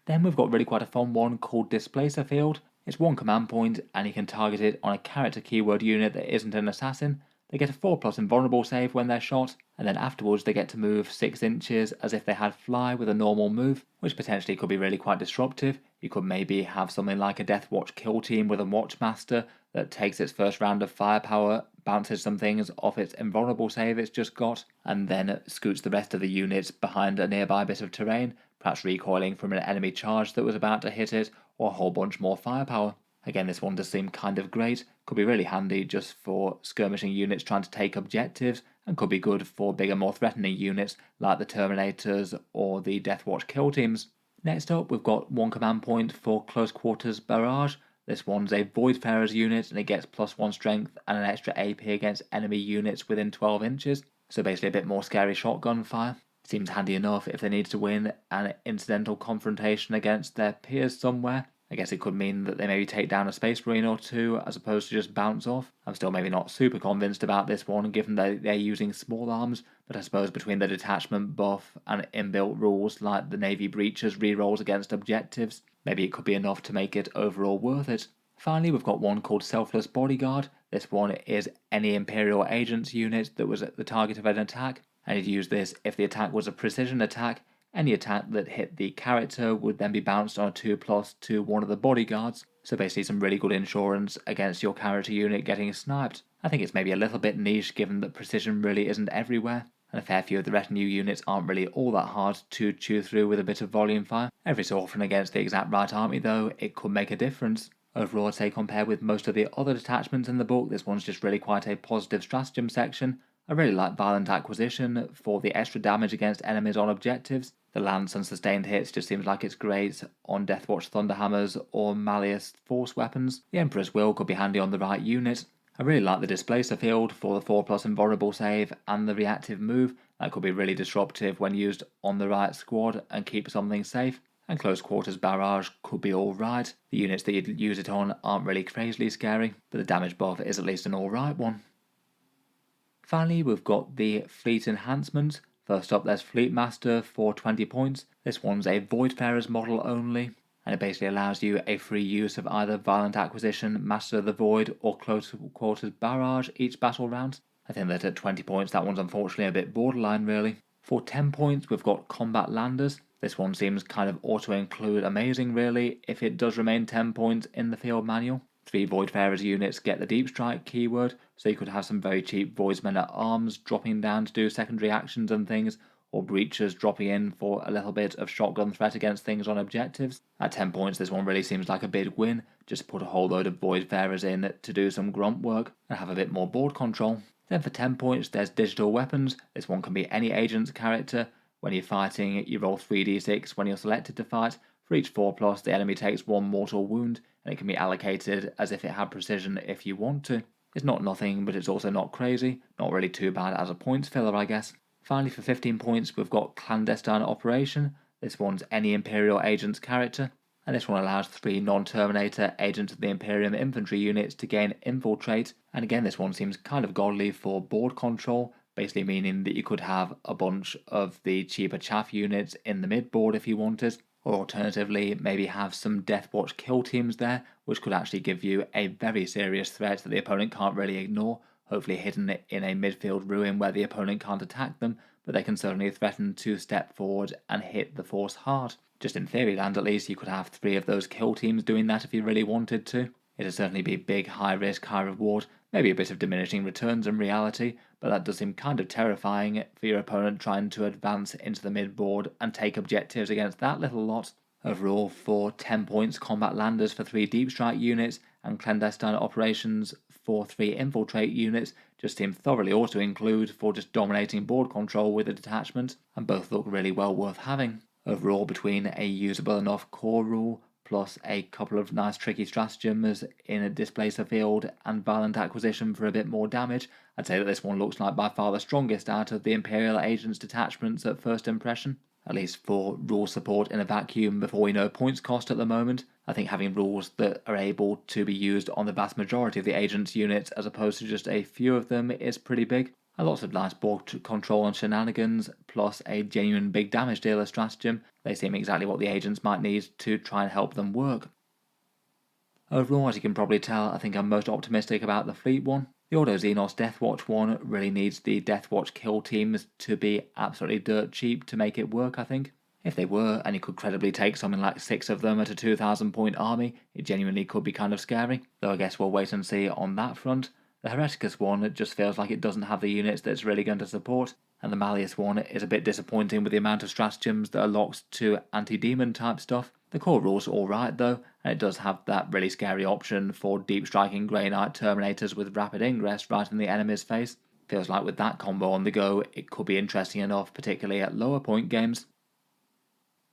Then we've got really quite a fun one called Displacer Field. It's 1 command point, and you can target it on a character keyword unit that isn't an assassin. They get a 4+ invulnerable save when they're shot, and then afterwards they get to move 6 inches as if they had fly with a normal move, which potentially could be really quite disruptive. You could maybe have something like a Deathwatch kill team with a Watchmaster that takes its first round of firepower, bounces some things off its invulnerable save it's just got, and then scoots the rest of the units behind a nearby bit of terrain, perhaps recoiling from an enemy charge that was about to hit it, or a whole bunch more firepower. Again, this one does seem kind of great, could be really handy just for skirmishing units trying to take objectives, and could be good for bigger, more threatening units like the Terminators or the Deathwatch kill teams. Next up, we've got one command point for Close Quarters Barrage. This one's a Voidfarer's unit, and it gets +1 strength and an extra AP against enemy units within 12 inches, so basically a bit more scary shotgun fire. Seems handy enough if they need to win an incidental confrontation against their peers somewhere. I guess it could mean that they maybe take down a Space Marine or two as opposed to just bounce off. I'm still maybe not super convinced about this one given that they're using small arms, but I suppose between the detachment buff and inbuilt rules like the Navy Breaches rerolls against objectives, maybe it could be enough to make it overall worth it. Finally, we've got one called Selfless Bodyguard. This one is any Imperial Agents unit that was at the target of an attack, and you'd use this if the attack was a precision attack. Any attack that hit the character would then be bounced on a 2+ to one of the bodyguards, so basically some really good insurance against your character unit getting sniped. I think it's maybe a little bit niche given that precision really isn't everywhere, and a fair few of the retinue units aren't really all that hard to chew through with a bit of volume fire. Every so often against the exact right army though, it could make a difference. Overall, I'd say compared with most of the other detachments in the book, this one's just really quite a positive stratagem section. I really like Violent Acquisition for the extra damage against enemies on objectives. The lance and sustained hits just seems like it's great on Deathwatch Thunderhammers or Malleus Force weapons. The Emperor's Will could be handy on the right unit. I really like the Displacer field for the 4+ invulnerable save and the reactive move. That could be really disruptive when used on the right squad and keep something safe. And Close Quarters Barrage could be alright. The units that you'd use it on aren't really crazily scary, but the damage buff is at least an alright one. Finally, we've got the Fleet Enhancements. First up, there's Fleet Master for 20 points. This one's a Voidfarer's model only, and it basically allows you a free use of either Violent Acquisition, Master of the Void, or Close Quarters Barrage each battle round. I think that at 20 points, that one's unfortunately a bit borderline, really. For 10 points, we've got Combat Landers. This one seems kind of auto-include amazing, really, if it does remain 10 points in the field manual. 3 Voidfarers units get the Deep Strike keyword, so you could have some very cheap Voidsmen at arms dropping down to do secondary actions and things, or Breachers dropping in for a little bit of shotgun threat against things on objectives. At 10 points, this one really seems like a big win. Just put a whole load of Voidfarers in to do some grunt work and have a bit more board control. Then for 10 points, there's Digital Weapons. This one can be any agent's character. When you're fighting, you roll 3d6 when you're selected to fight. For each 4+, the enemy takes 1 mortal wound, and it can be allocated as if it had precision if you want to. It's not nothing, but it's also not crazy. Not really too bad as a points filler, I guess. Finally, for 15 points, we've got Clandestine Operation. This one's any Imperial Agent's character, and this one allows 3 non-Terminator Agents of the Imperium infantry units to gain Infiltrate, and again this one seems kind of godly for board control, basically meaning that you could have a bunch of the cheaper chaff units in the mid-board if you wanted, or alternatively maybe have some Deathwatch kill teams there, which could actually give you a very serious threat that the opponent can't really ignore, hopefully hidden in a midfield ruin where the opponent can't attack them, but they can certainly threaten to step forward and hit the force hard. Just in theory land at least, you could have 3 of those kill teams doing that if you really wanted to. It'd certainly be big, high risk, high reward, maybe a bit of diminishing returns in reality, but that does seem kind of terrifying for your opponent trying to advance into the mid-board and take objectives against that little lot. Overall, for 10 points, Combat Landers for 3 Deep Strike units and Clandestine Operations for 3 Infiltrate units just seem thoroughly auto-include for just dominating board control with a detachment, and both look really well worth having. Overall, between a usable enough core rule, plus a couple of nice tricky stratagems in a Displacer field and Violent Acquisition for a bit more damage, I'd say that this one looks like by far the strongest out of the Imperial Agents detachments at first impression. At least for rule support in a vacuum before we know points cost at the moment. I think having rules that are able to be used on the vast majority of the agents' units as opposed to just a few of them is pretty big. And lots of nice board control and shenanigans, plus a genuine big damage dealer stratagem. They seem exactly what the agents might need to try and help them work. Overall, as you can probably tell, I think I'm most optimistic about the Fleet one. The Ordo Xenos Deathwatch one really needs the Deathwatch kill teams to be absolutely dirt cheap to make it work, I think. If they were, and you could credibly take something like 6 of them at a 2,000 point army, it genuinely could be kind of scary, though I guess we'll wait and see on that front. The Hereticus one just feels like it doesn't have the units that it's really going to support, and the Malleus one is a bit disappointing with the amount of stratagems that are locked to anti-demon type stuff. The core rules are alright though, and it does have that really scary option for deep striking Grey Knight Terminators with rapid ingress right in the enemy's face. Feels like with that combo on the go, it could be interesting enough, particularly at lower point games.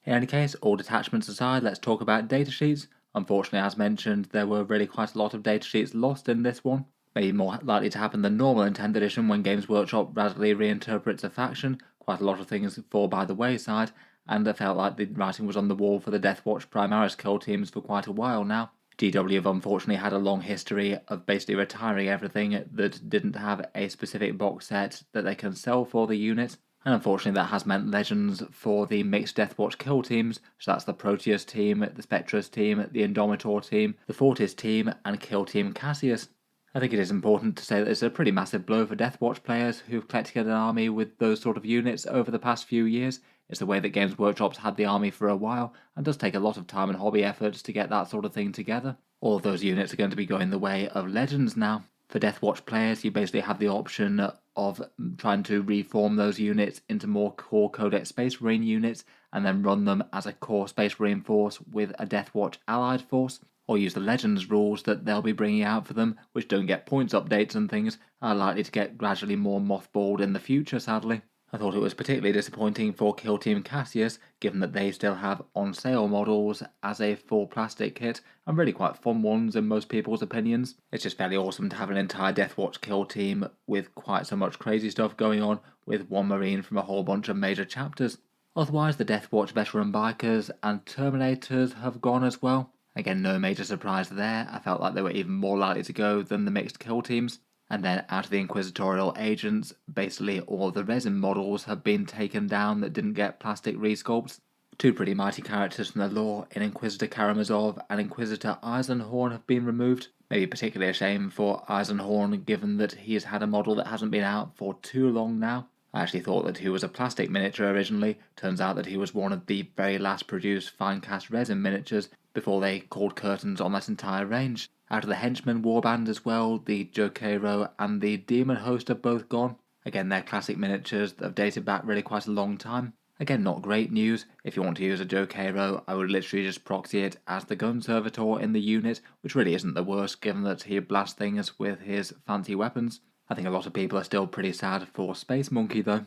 In any case, all detachments aside, let's talk about datasheets. Unfortunately, as mentioned, there were really quite a lot of datasheets lost in this one. Maybe more likely to happen than normal in 10th edition when Games Workshop radically reinterprets a faction. Quite a lot of things fall by the wayside, and it felt like the writing was on the wall for the Deathwatch Primaris kill teams for quite a while now. GW have unfortunately had a long history of basically retiring everything that didn't have a specific box set that they can sell for the unit, and unfortunately that has meant legends for the mixed Deathwatch kill teams, so that's the Proteus team, the Spectrus team, the Indomitor team, the Fortis team, and Kill Team Cassius. I think it is important to say that it's a pretty massive blow for Deathwatch players who've collected an army with those sort of units over the past few years. It's the way that Games Workshop's had the army for a while, and does take a lot of time and hobby efforts to get that sort of thing together. All of those units are going to be going the way of legends now. For Deathwatch players, you basically have the option of trying to reform those units into more core Codex Space Marine units, and then run them as a core Space Marine force with a Deathwatch allied force, or use the Legends rules that they'll be bringing out for them, which don't get points updates and things, are likely to get gradually more mothballed in the future, sadly. I thought it was particularly disappointing for Kill Team Cassius, given that they still have on sale models as a full plastic kit, and really quite fun ones in most people's opinions. It's just fairly awesome to have an entire Deathwatch kill team with quite so much crazy stuff going on, with one Marine from a whole bunch of major chapters. Otherwise, the Deathwatch Veteran Bikers and Terminators have gone as well. Again, no major surprise there. I felt like they were even more likely to go than the mixed kill teams. And then out of the Inquisitorial Agents, basically all the resin models have been taken down that didn't get plastic resculpts. Two pretty mighty characters from the lore in Inquisitor Karamazov and Inquisitor Eisenhorn have been removed. Maybe particularly a shame for Eisenhorn, given that he has had a model that hasn't been out for too long now. I actually thought that he was a plastic miniature originally. Turns out that he was one of the very last produced fine cast resin miniatures before they called curtains on that entire range. Out of the Henchmen warband as well, the Jokeiro and the Demon Host have both gone. Again, they're classic miniatures that have dated back really quite a long time. Again, not great news. If you want to use a Jokeiro, I would literally just proxy it as the Gun Servitor in the unit, which really isn't the worst given that he blasts things with his fancy weapons. I think a lot of people are still pretty sad for Space Monkey though.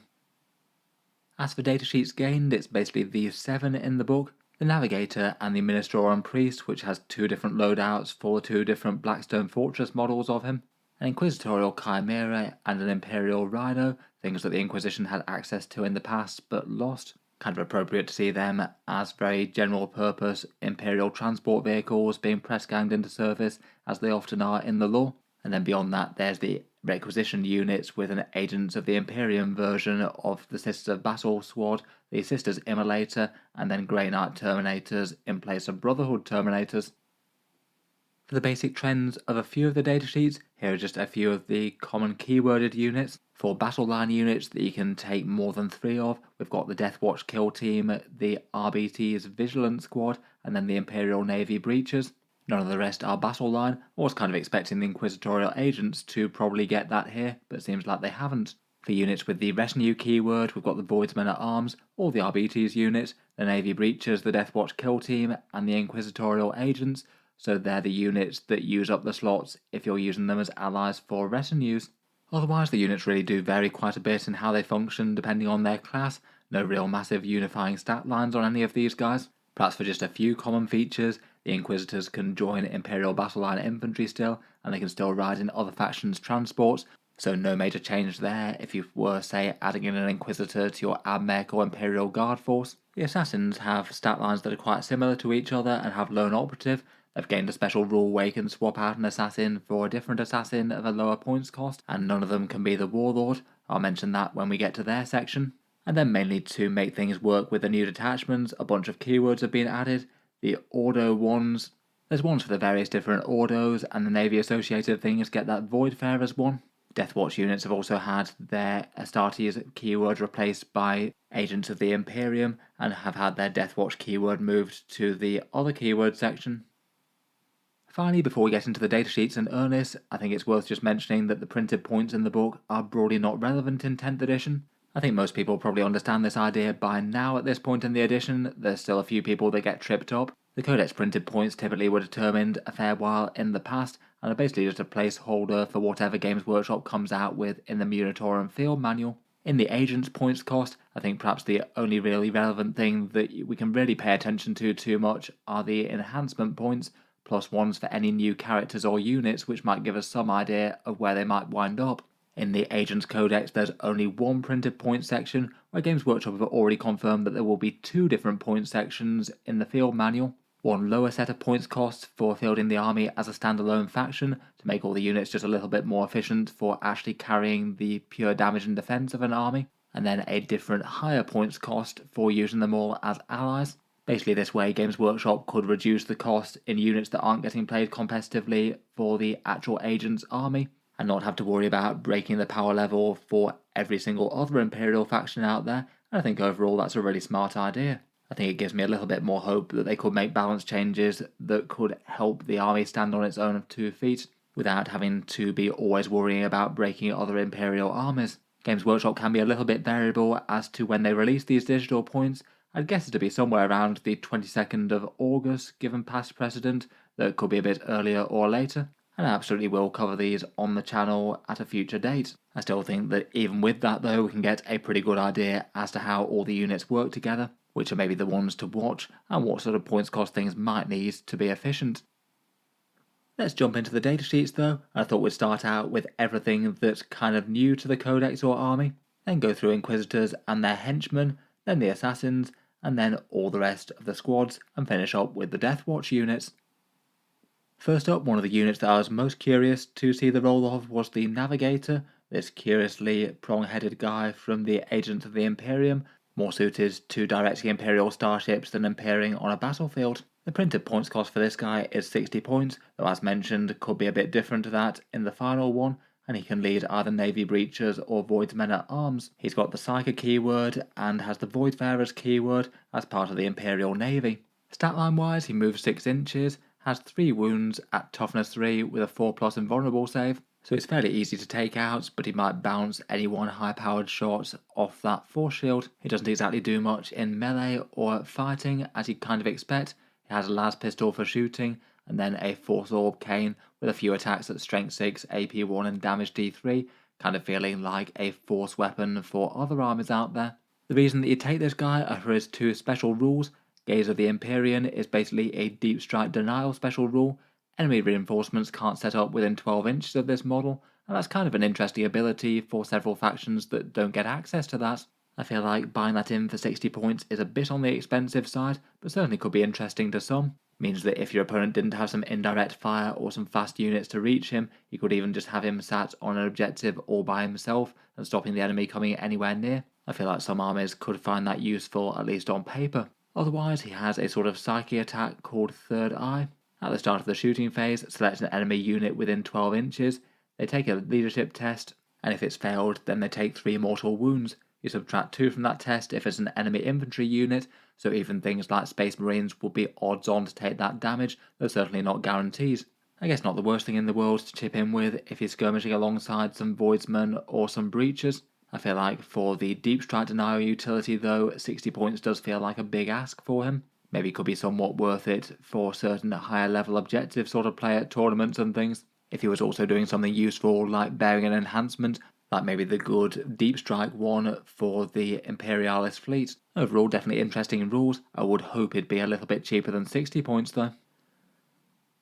As for datasheets gained, it's basically these 7 in the book. The Navigator and the Ministorum Priest, which has 2 different loadouts for 2 different Blackstone Fortress models of him. An Inquisitorial Chimera and an Imperial Rhino, things that the Inquisition had access to in the past but lost. Kind of appropriate to see them as very general purpose Imperial transport vehicles being press ganged into service, as they often are in the lore. And then beyond that, there's the requisitioned units with an Agents of the Imperium version of the Sisters of Battle squad, the Sisters Immolator, and then Grey Knight Terminators in place of Brotherhood Terminators. For the basic trends of a few of the datasheets, here are just a few of the common keyworded units. For battle line units that you can take more than 3 of, we've got the Deathwatch Kill Team, the Arbites Vigilant Squad, and then the Imperial Navy Breachers. None of the rest are battle line. I was kind of expecting the Inquisitorial Agents to probably get that here, but it seems like they haven't. For units with the retinue keyword, we've got the Voidsmen at Arms, all the Arbites units, the Navy Breachers, the Deathwatch Kill Team, and the Inquisitorial Agents, so they're the units that use up the slots if you're using them as allies for retinues. Otherwise, the units really do vary quite a bit in how they function depending on their class. No real massive unifying stat lines on any of these guys. Perhaps for just a few common features, the Inquisitors can join Imperial Battle Line infantry still, and they can still ride in other factions' transports, so no major change there if you were, say, adding in an Inquisitor to your AdMech or Imperial Guard force. The Assassins have stat lines that are quite similar to each other and have Lone Operative. They've gained a special rule where you can swap out an Assassin for a different Assassin of a lower points cost, and none of them can be the Warlord. I'll mention that when we get to their section. And then mainly to make things work with the new detachments, a bunch of keywords have been added. The Ordo ones, There's ones for the various different Ordos, and the Navy associated things get that Voidfarers one. Deathwatch units have also had their Astartes keyword replaced by Agents of the Imperium, and have had their Deathwatch keyword moved to the other keyword section. Finally, before we get into the datasheets in earnest, I think it's worth just mentioning that the printed points in the book are broadly not relevant in 10th edition. I think most people probably understand this idea by now at this point in the edition. There's still a few people that get tripped up. The Codex printed points typically were determined a fair while in the past, and are basically just a placeholder for whatever Games Workshop comes out with in the Ministorum Field Manual. In the Agents points cost, I think perhaps the only really relevant thing that we can really pay attention to too much are the enhancement points, plus ones for any new characters or units, which might give us some idea of where they might wind up. In the Agents Codex, there's only one printed point section, where Games Workshop have already confirmed that there will be two different point sections in the field manual. One lower set of points cost for fielding the army as a standalone faction to make all the units just a little bit more efficient for actually carrying the pure damage and defense of an army, and then a different higher points cost for using them all as allies. Basically, this way Games Workshop could reduce the cost in units that aren't getting played competitively for the actual Agents army, and not have to worry about breaking the power level for every single other Imperial faction out there. And I think overall that's a really smart idea. I think it gives me a little bit more hope that they could make balance changes that could help the army stand on its own 2 feet without having to be always worrying about breaking other Imperial armies. Games Workshop can be a little bit variable as to when they release these digital points. I'd guess it to be somewhere around the 22nd of August, given past precedent, though it could be a bit earlier or later, and I absolutely will cover these on the channel at a future date. I still think that even with that though, we can get a pretty good idea as to how all the units work together, which are maybe the ones to watch, and what sort of points cost things might need to be efficient. Let's jump into the datasheets though. I thought we'd start out with everything that's kind of new to the Codex or army, then go through Inquisitors and their henchmen, then the assassins, and then all the rest of the squads, and finish up with the Deathwatch units. First up, one of the units that I was most curious to see the role of was the Navigator, this curiously prong-headed guy from the Agents of the Imperium, more suited to directing Imperial starships than appearing on a battlefield. The printed points cost for this guy is 60 points, though as mentioned could be a bit different to that in the final one, and he can lead either Navy Breachers or Voidsmen at Arms. He's got the Psyker keyword and has the Voidfarers keyword as part of the Imperial Navy. Statline wise, he moves 6 inches, has 3 wounds at toughness 3 with a 4+ invulnerable save, so it's fairly easy to take out, but he might bounce any one high-powered shot off that force shield. He doesn't exactly do much in melee or fighting, as you'd kind of expect. He has a las pistol for shooting, and then a force orb cane with a few attacks at strength 6, AP 1 and damage D3, kind of feeling like a force weapon for other armies out there. The reason that you take this guy are for his 2 special rules. Gaze of the Imperium is basically a deep strike denial special rule. Enemy reinforcements can't set up within 12 inches of this model, and that's kind of an interesting ability for several factions that don't get access to that. I feel like buying that in for 60 points is a bit on the expensive side, but certainly could be interesting to some. It means that if your opponent didn't have some indirect fire or some fast units to reach him, you could even just have him sat on an objective all by himself and stopping the enemy coming anywhere near. I feel like some armies could find that useful, at least on paper. Otherwise, he has a sort of psyche attack called Third Eye. At the start of the shooting phase, select an enemy unit within 12 inches. They take a leadership test, and if it's failed, then they take 3 mortal wounds. You subtract 2 from that test if it's an enemy infantry unit, so even things like Space Marines will be odds on to take that damage, though certainly not guarantees. I guess not the worst thing in the world to chip in with if you're skirmishing alongside some Voidsmen or some Breachers. I feel like for the deep strike denial utility though, 60 points does feel like a big ask for him. Maybe could be somewhat worth it for certain higher level objective sort of play at tournaments and things. If he was also doing something useful like bearing an enhancement, like maybe the good deep strike one for the Imperialis Fleet. Overall, definitely interesting rules. I would hope it'd be a little bit cheaper than 60 points though.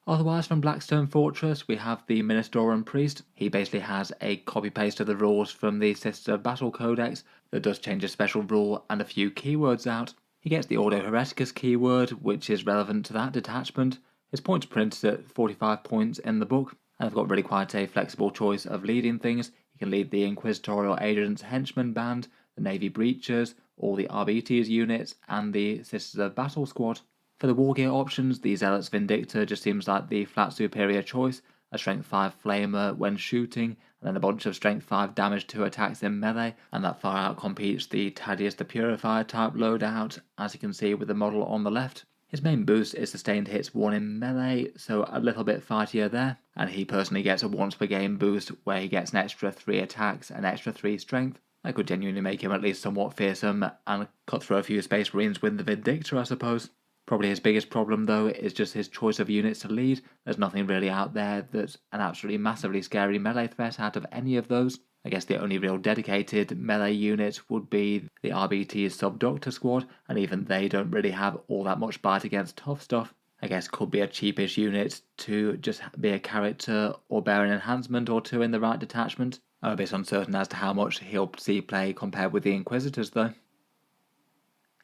Otherwise, from Blackstone Fortress, we have the Ministorum Priest. He basically has a copy-paste of the rules from the Sister Battle Codex that does change a special rule and a few keywords out. He gets the Ordo Hereticus keyword, which is relevant to that detachment. His points printed at 45 points in the book, and I've got really quite a flexible choice of leading things. He can lead the Inquisitorial Agents Henchmen band, the Navy Breachers, all the Arbites units, and the Sisters of Battle squad. For the war gear options, the Zealot's Vindictor just seems like the flat superior choice, a strength 5 flamer when shooting, and then a bunch of strength 5 damage to attacks in melee, and that far out competes the Thaddeus the Purifier type loadout, as you can see with the model on the left. His main boost is sustained hits 1 in melee, so a little bit fightier there, and he personally gets a once per game boost where he gets an extra 3 attacks and extra 3 strength. That could genuinely make him at least somewhat fearsome and cut through a few Space Marines with the Vindictor, I suppose. Probably his biggest problem though is just his choice of units to lead. There's nothing really out there that's an absolutely massively scary melee threat out of any of those. I guess the only real dedicated melee unit would be the Arbites Sub-Doctor squad, and even they don't really have all that much bite against tough stuff. I guess could be a cheapish unit to just be a character or bear an enhancement or two in the right detachment. I'm a bit uncertain as to how much he'll see play compared with the Inquisitors though.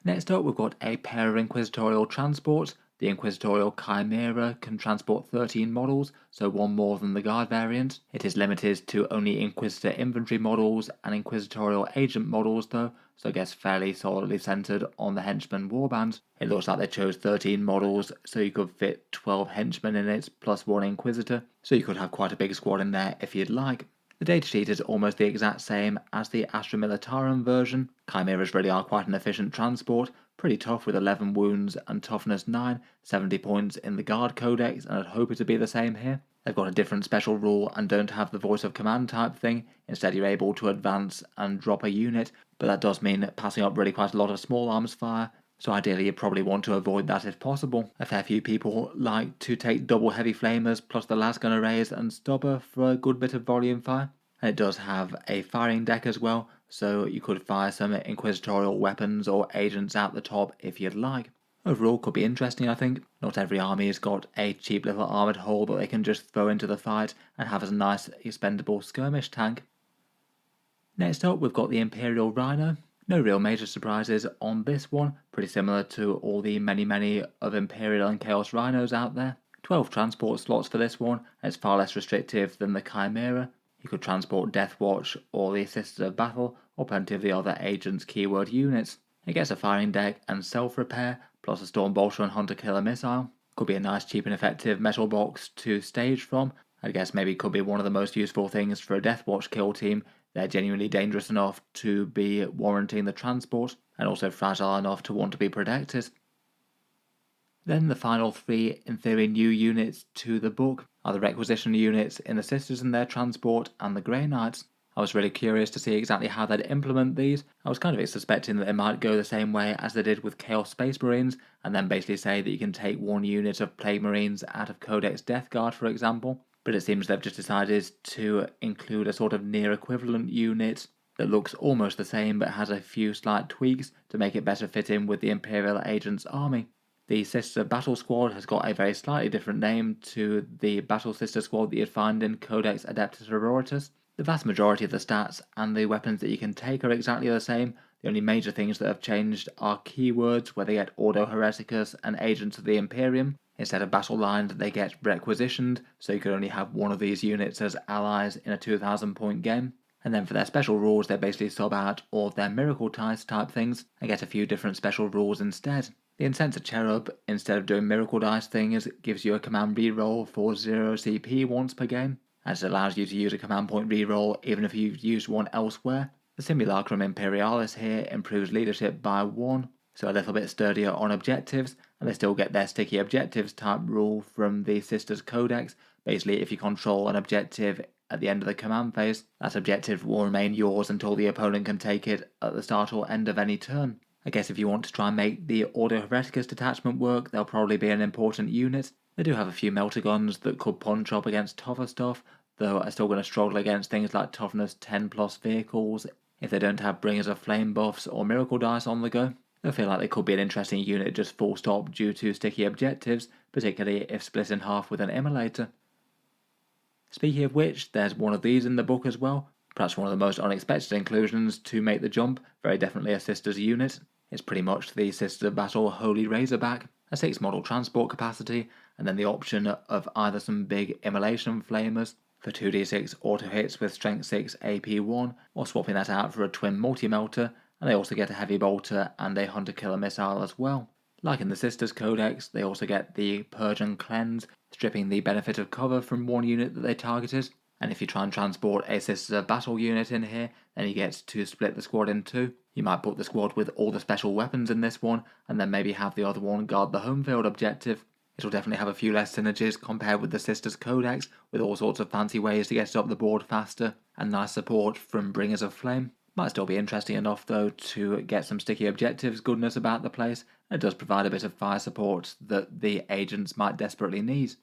Next up, we've got a pair of Inquisitorial transports. The Inquisitorial Chimera can transport 13 models, so one more than the Guard variant. It is limited to only Inquisitor infantry models and Inquisitorial agent models though, so I guess fairly solidly centered on the Henchmen warband. It looks like they chose 13 models, so you could fit 12 Henchmen in it, plus one Inquisitor, so you could have quite a big squad in there if you'd like. The datasheet is almost the exact same as the Astra Militarum version. Chimeras really are quite an efficient transport, pretty tough with 11 wounds and toughness 9, 70 points in the Guard Codex, and I'd hope it to be the same here. They've got a different special rule and don't have the voice of command type thing, instead you're able to advance and drop a unit, but that does mean passing up really quite a lot of small arms fire, so ideally you probably want to avoid that if possible. A fair few people like to take double heavy flamers plus the las gun arrays and stubber for a good bit of volume fire. And it does have a firing deck as well, so you could fire some inquisitorial weapons or agents out the top if you'd like. Overall could be interesting, I think. Not every army has got a cheap little armoured hull that they can just throw into the fight and have as a nice expendable skirmish tank. Next up we've got the Imperial Rhino. No real major surprises on this one, pretty similar to all the many of Imperial and Chaos Rhinos out there. 12 transport slots for this one, and it's far less restrictive than the Chimera. You could transport Deathwatch or the Sisters of Battle or plenty of the other agents' keyword units. It gets a firing deck and self-repair, plus a Stormbolter and Hunter-Killer missile. Could be a nice cheap and effective metal box to stage from. I guess maybe could be one of the most useful things for a Deathwatch kill team. They're genuinely dangerous enough to be warranting the transport, and also fragile enough to want to be protected. Then the final 3, in theory, new units to the book are the Requisition units in the Sisters and their transport and the Grey Knights. I was really curious to see exactly how they'd implement these. I was kind of suspecting that they might go the same way as they did with Chaos Space Marines, and then basically say that you can take one unit of Plague Marines out of Codex Death Guard, for example. But it seems they've just decided to include a sort of near equivalent unit that looks almost the same but has a few slight tweaks to make it better fit in with the Imperial Agents army. The Sister Battle Squad has got a very slightly different name to the Battle Sister Squad that you'd find in Codex Adeptus Heroitus. The vast majority of the stats and the weapons that you can take are exactly the same. The only major things that have changed are keywords, where they get Ordo Hereticus and Agents of the Imperium. Instead of battle lined, they get requisitioned, so you could only have one of these units as allies in a 2,000 point game. And then for their special rules, they basically sub out all of their miracle dice type things and get a few different special rules instead. The Incensor Cherub, instead of doing miracle dice things, gives you a command reroll for 0 CP once per game, as it allows you to use a command point reroll even if you've used one elsewhere. The Simulacrum Imperialis here improves leadership by 1, so a little bit sturdier on objectives, and they still get their sticky objectives type rule from the Sisters Codex. Basically, if you control an objective at the end of the command phase, that objective will remain yours until the opponent can take it at the start or end of any turn. I guess if you want to try and make the Ordo Hereticus detachment work, they'll probably be an important unit. They do have a few melter guns that could punch up against tougher stuff, though are still going to struggle against things like toughness 10 plus vehicles if they don't have Bringers of Flame buffs or Miracle Dice on the go. They'll feel like they could be an interesting unit just full stop due to sticky objectives, particularly if split in half with an Immolator. Speaking of which, there's one of these in the book as well, perhaps one of the most unexpected inclusions to make the jump, very definitely a Sisters unit. It's pretty much the Sister Battle Holy Razorback, a 6 model transport capacity, and then the option of either some big Immolation Flamers for 2d6 auto hits with strength 6 AP1, or swapping that out for a twin multi-melter, and they also get a heavy bolter and a hunter-killer missile as well. Like in the Sisters Codex, they also get the Purge and Cleanse, stripping the benefit of cover from one unit that they targeted. And if you try and transport a Sisters of Battle unit in here, then you get to split the squad in two. You might put the squad with all the special weapons in this one, and then maybe have the other one guard the home field objective. It'll definitely have a few less synergies compared with the Sisters Codex, with all sorts of fancy ways to get it up the board faster, and nice support from Bringers of Flame. Might still be interesting enough though to get some sticky objectives goodness about the place, and it does provide a bit of fire support that the agents might desperately need.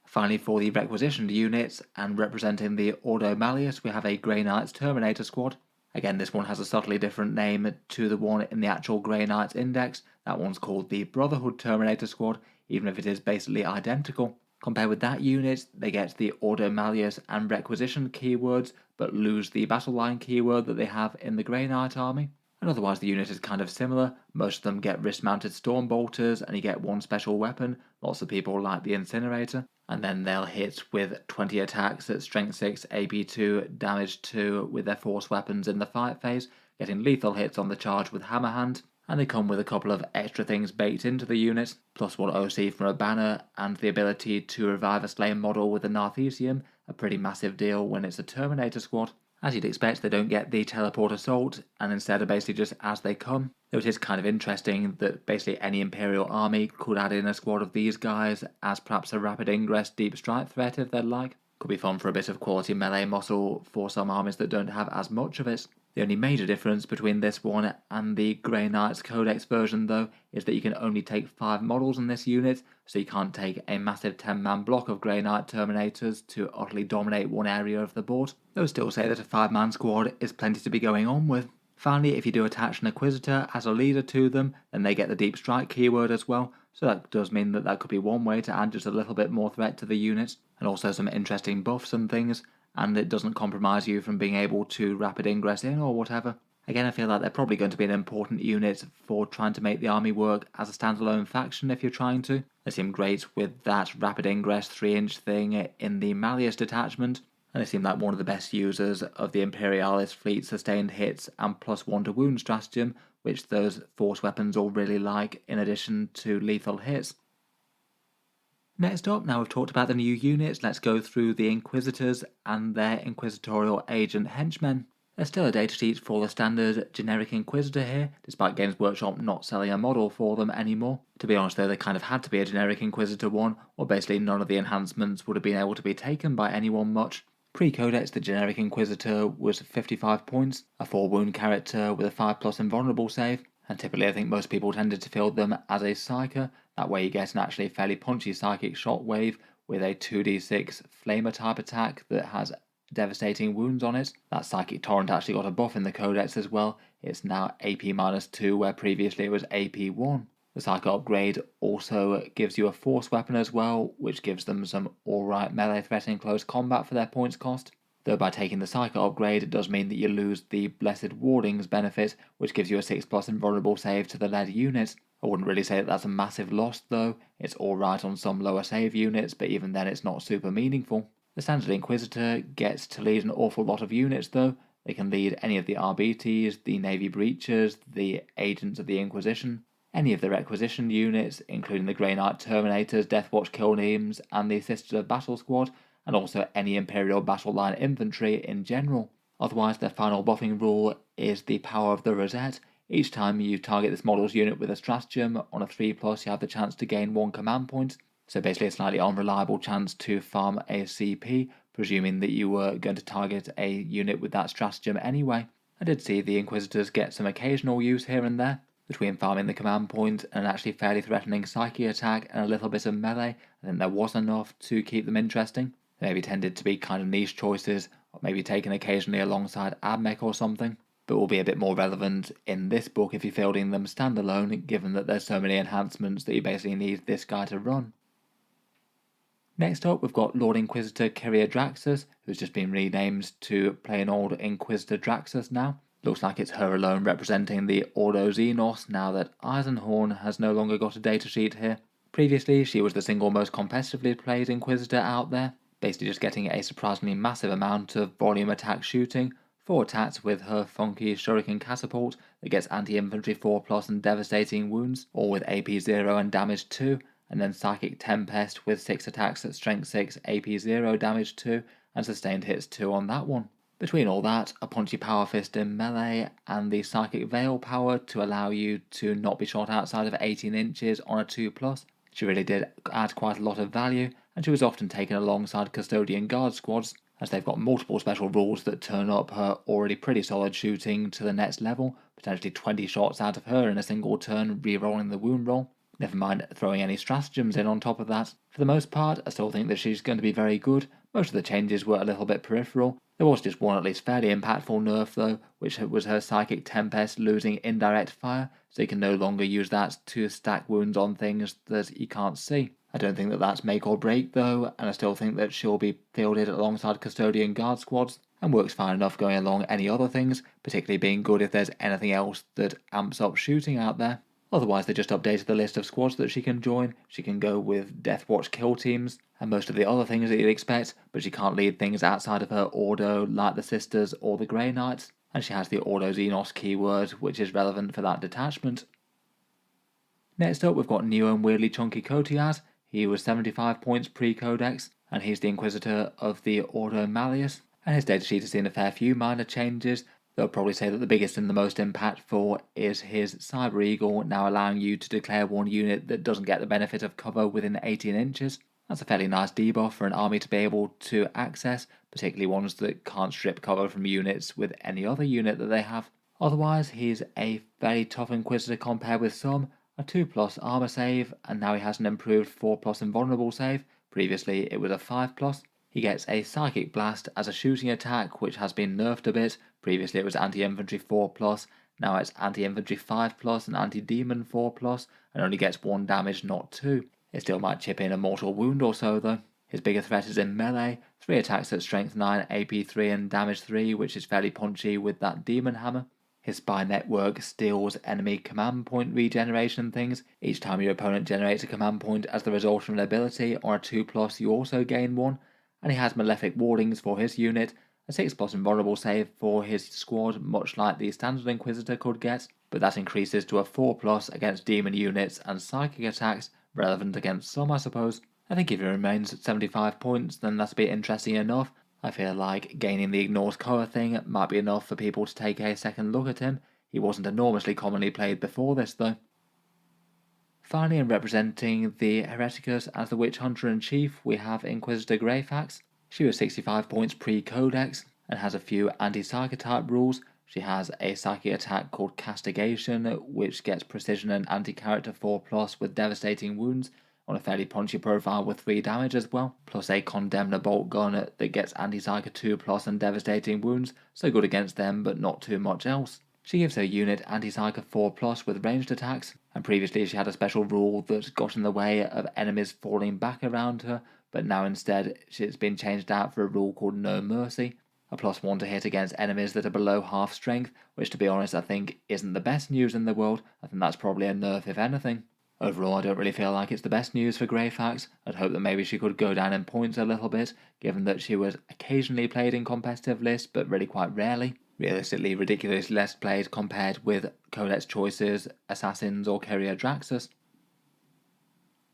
Finally, for the requisitioned units, and representing the Ordo Malleus, we have a Grey Knights Terminator squad. Again, this one has a subtly different name to the one in the actual Grey Knights index. That one's called the Brotherhood Terminator squad, even if it is basically identical. Compared with that unit, they get the Ordo Malleus and Requisition keywords, but lose the battle line keyword that they have in the Grey Knight army. And otherwise the unit is kind of similar. Most of them get wrist-mounted storm bolters, and you get one special weapon. Lots of people like the Incinerator. And then they'll hit with 20 attacks at Strength 6, AP 2, Damage 2 with their force weapons in the fight phase, getting lethal hits on the charge with Hammer Hand. And they come with a couple of extra things baked into the unit, plus one OC from a banner, and the ability to revive a slain model with a Narthesium, a pretty massive deal when it's a Terminator squad. As you'd expect, they don't get the teleport assault, and instead are basically just as they come. Though it is kind of interesting that basically any Imperial army could add in a squad of these guys as perhaps a rapid ingress deep strike threat if they'd like. Could be fun for a bit of quality melee muscle for some armies that don't have as much of it. The only major difference between this one and the Grey Knights Codex version though is that you can only take 5 models in this unit, so you can't take a massive 10-man block of Grey Knight Terminators to utterly dominate one area of the board. Those still say that a 5-man squad is plenty to be going on with. Finally, if you do attach an Inquisitor as a leader to them, then they get the Deep Strike keyword as well, so that does mean that that could be one way to add just a little bit more threat to the unit, and also some interesting buffs and things, and it doesn't compromise you from being able to rapid ingress in or whatever. Again, I feel like they're probably going to be an important unit for trying to make the army work as a standalone faction if you're trying to. They seem great with that rapid ingress 3-inch thing in the Malleus detachment, and they seem like one of the best users of the Imperialis Fleet sustained hits and +1 to wound stratagem, which those force weapons all really like in addition to lethal hits. Next up, now we've talked about the new units, let's go through the Inquisitors and their Inquisitorial agent henchmen. There's still a datasheet for the standard generic Inquisitor here, despite Games Workshop not selling a model for them anymore. To be honest though, they kind of had to be a generic Inquisitor one, or basically none of the enhancements would have been able to be taken by anyone much. Pre-Codex, the generic Inquisitor was 55 points, a 4 wound character with a 5+ invulnerable save, and typically I think most people tended to field them as a Psyker. That way you get an actually fairly punchy psychic shockwave with a 2d6 flamer type attack that has devastating wounds on it. That psychic torrent actually got a buff in the Codex as well. It's now AP-2 where previously it was AP-1. The Psycho upgrade also gives you a force weapon as well, which gives them some alright melee threat in close combat for their points cost. Though by taking the Psycho upgrade, it does mean that you lose the Blessed Wardings benefit, which gives you a 6+ invulnerable save to the lead unit. I wouldn't really say that that's a massive loss though. It's alright on some lower save units, but even then it's not super meaningful. The standard Inquisitor gets to lead an awful lot of units though. They can lead any of the Arbites, the Navy Breachers, the Agents of the Inquisition, any of the requisitioned units, including the Grey Knight Terminators, Deathwatch Kilneams, and the Sisters of Battle Squad, and also any Imperial Battle Line infantry in general. Otherwise, their final buffing rule is the power of the Rosette. Each time you target this model's unit with a stratagem, on a 3+, you have the chance to gain 1 command point. So basically a slightly unreliable chance to farm a CP, presuming that you were going to target a unit with that stratagem anyway. I did see the Inquisitors get some occasional use here and there. Between farming the command point and an actually fairly threatening psyche attack and a little bit of melee, I think there was enough to keep them interesting. They maybe tended to be kind of niche choices, or maybe taken occasionally alongside Admech or something, but will be a bit more relevant in this book if you're fielding them standalone, given that there's so many enhancements that you basically need this guy to run. Next up, we've got Lord Inquisitor Kyria Draxus, who's just been renamed to plain old Inquisitor Draxus now. Looks like it's her alone representing the Ordo Xenos now that Eisenhorn has no longer got a datasheet here. Previously, she was the single most competitively played Inquisitor out there, basically just getting a surprisingly massive amount of volume attack shooting, 4 attacks with her funky Shuriken Catapult that gets anti-infantry 4+ and devastating wounds, all with AP 0 and damage 2, and then Psychic Tempest with 6 attacks at strength 6, AP 0, damage 2, and sustained hits 2 on that one. Between all that, a punchy Power Fist in melee, and the Psychic Veil power to allow you to not be shot outside of 18 inches on a 2+, she really did add quite a lot of value, and she was often taken alongside Custodian Guard squads, as they've got multiple special rules that turn up her already pretty solid shooting to the next level, potentially 20 shots out of her in a single turn, re-rolling the wound roll. Never mind throwing any stratagems in on top of that. For the most part, I still think that she's going to be very good. Most of the changes were a little bit peripheral. There was just one at least fairly impactful nerf though, which was her Psychic Tempest losing indirect fire, so you can no longer use that to stack wounds on things that you can't see. I don't think that that's make or break though, and I still think that she'll be fielded alongside Custodian Guard squads, and works fine enough going along any other things, particularly being good if there's anything else that amps up shooting out there. Otherwise, they just updated the list of squads that she can join. She can go with Deathwatch kill teams, and most of the other things that you'd expect, but she can't lead things outside of her Ordo like the Sisters or the Grey Knights, and she has the Ordo Xenos keyword, which is relevant for that detachment. Next up, we've got new and weirdly chunky Kotiaz. He was 75 points pre-Codex, and he's the Inquisitor of the Ordo Malleus, and his datasheet has seen a fair few minor changes. They'll probably say that the biggest and the most impactful is his Cyber Eagle now allowing you to declare one unit that doesn't get the benefit of cover within 18 inches. That's a fairly nice debuff for an army to be able to access, particularly ones that can't strip cover from units with any other unit that they have. Otherwise, he's a very tough Inquisitor compared with some, a 2+ armor save, and now he has an improved 4+ invulnerable save. Previously it was a 5+. He gets a Psychic Blast as a shooting attack, which has been nerfed a bit. Previously it was anti-infantry 4+, now it's anti-infantry 5+ and anti-demon 4+, and only gets 1 damage, not 2. It still might chip in a mortal wound or so though. His bigger threat is in melee, 3 attacks at strength 9, AP 3 and damage 3, which is fairly punchy with that demon hammer. His spy network steals enemy command point regeneration things. Each time your opponent generates a command point as the result of an ability or a 2+, you also gain 1. And he has Malefic Wardings for his unit, a 6+ invulnerable save for his squad, much like the standard Inquisitor could get, but that increases to a 4+ against demon units and psychic attacks, relevant against some I suppose. I think if he remains at 75 points then that'll be interesting enough. I feel like gaining the Ignores Coa thing might be enough for people to take a second look at him. He wasn't enormously commonly played before this though. Finally, in representing the Hereticus as the Witch Hunter in Chief, we have Inquisitor Greyfax. She was 65 points pre-Codex and has a few anti-psychic type rules. She has a psychic attack called Castigation, which gets precision and anti-character 4+ with devastating wounds on a fairly punchy profile with 3 damage as well, plus a Condemner bolt gun that gets anti-psychic 2+ and devastating wounds, so good against them but not too much else. She gives her unit anti-psychic 4+ with ranged attacks, and previously she had a special rule that got in the way of enemies falling back around her, but now instead it's been changed out for a rule called No Mercy, a +1 to hit against enemies that are below half strength, which to be honest I think isn't the best news in the world. I think that's probably a nerf if anything. Overall, I don't really feel like it's the best news for Greyfax. I'd hope that maybe she could go down in points a little bit, given that she was occasionally played in competitive lists, but really quite rarely. Realistically, ridiculously less played compared with Codex choices, Assassins or Carrier Draxus.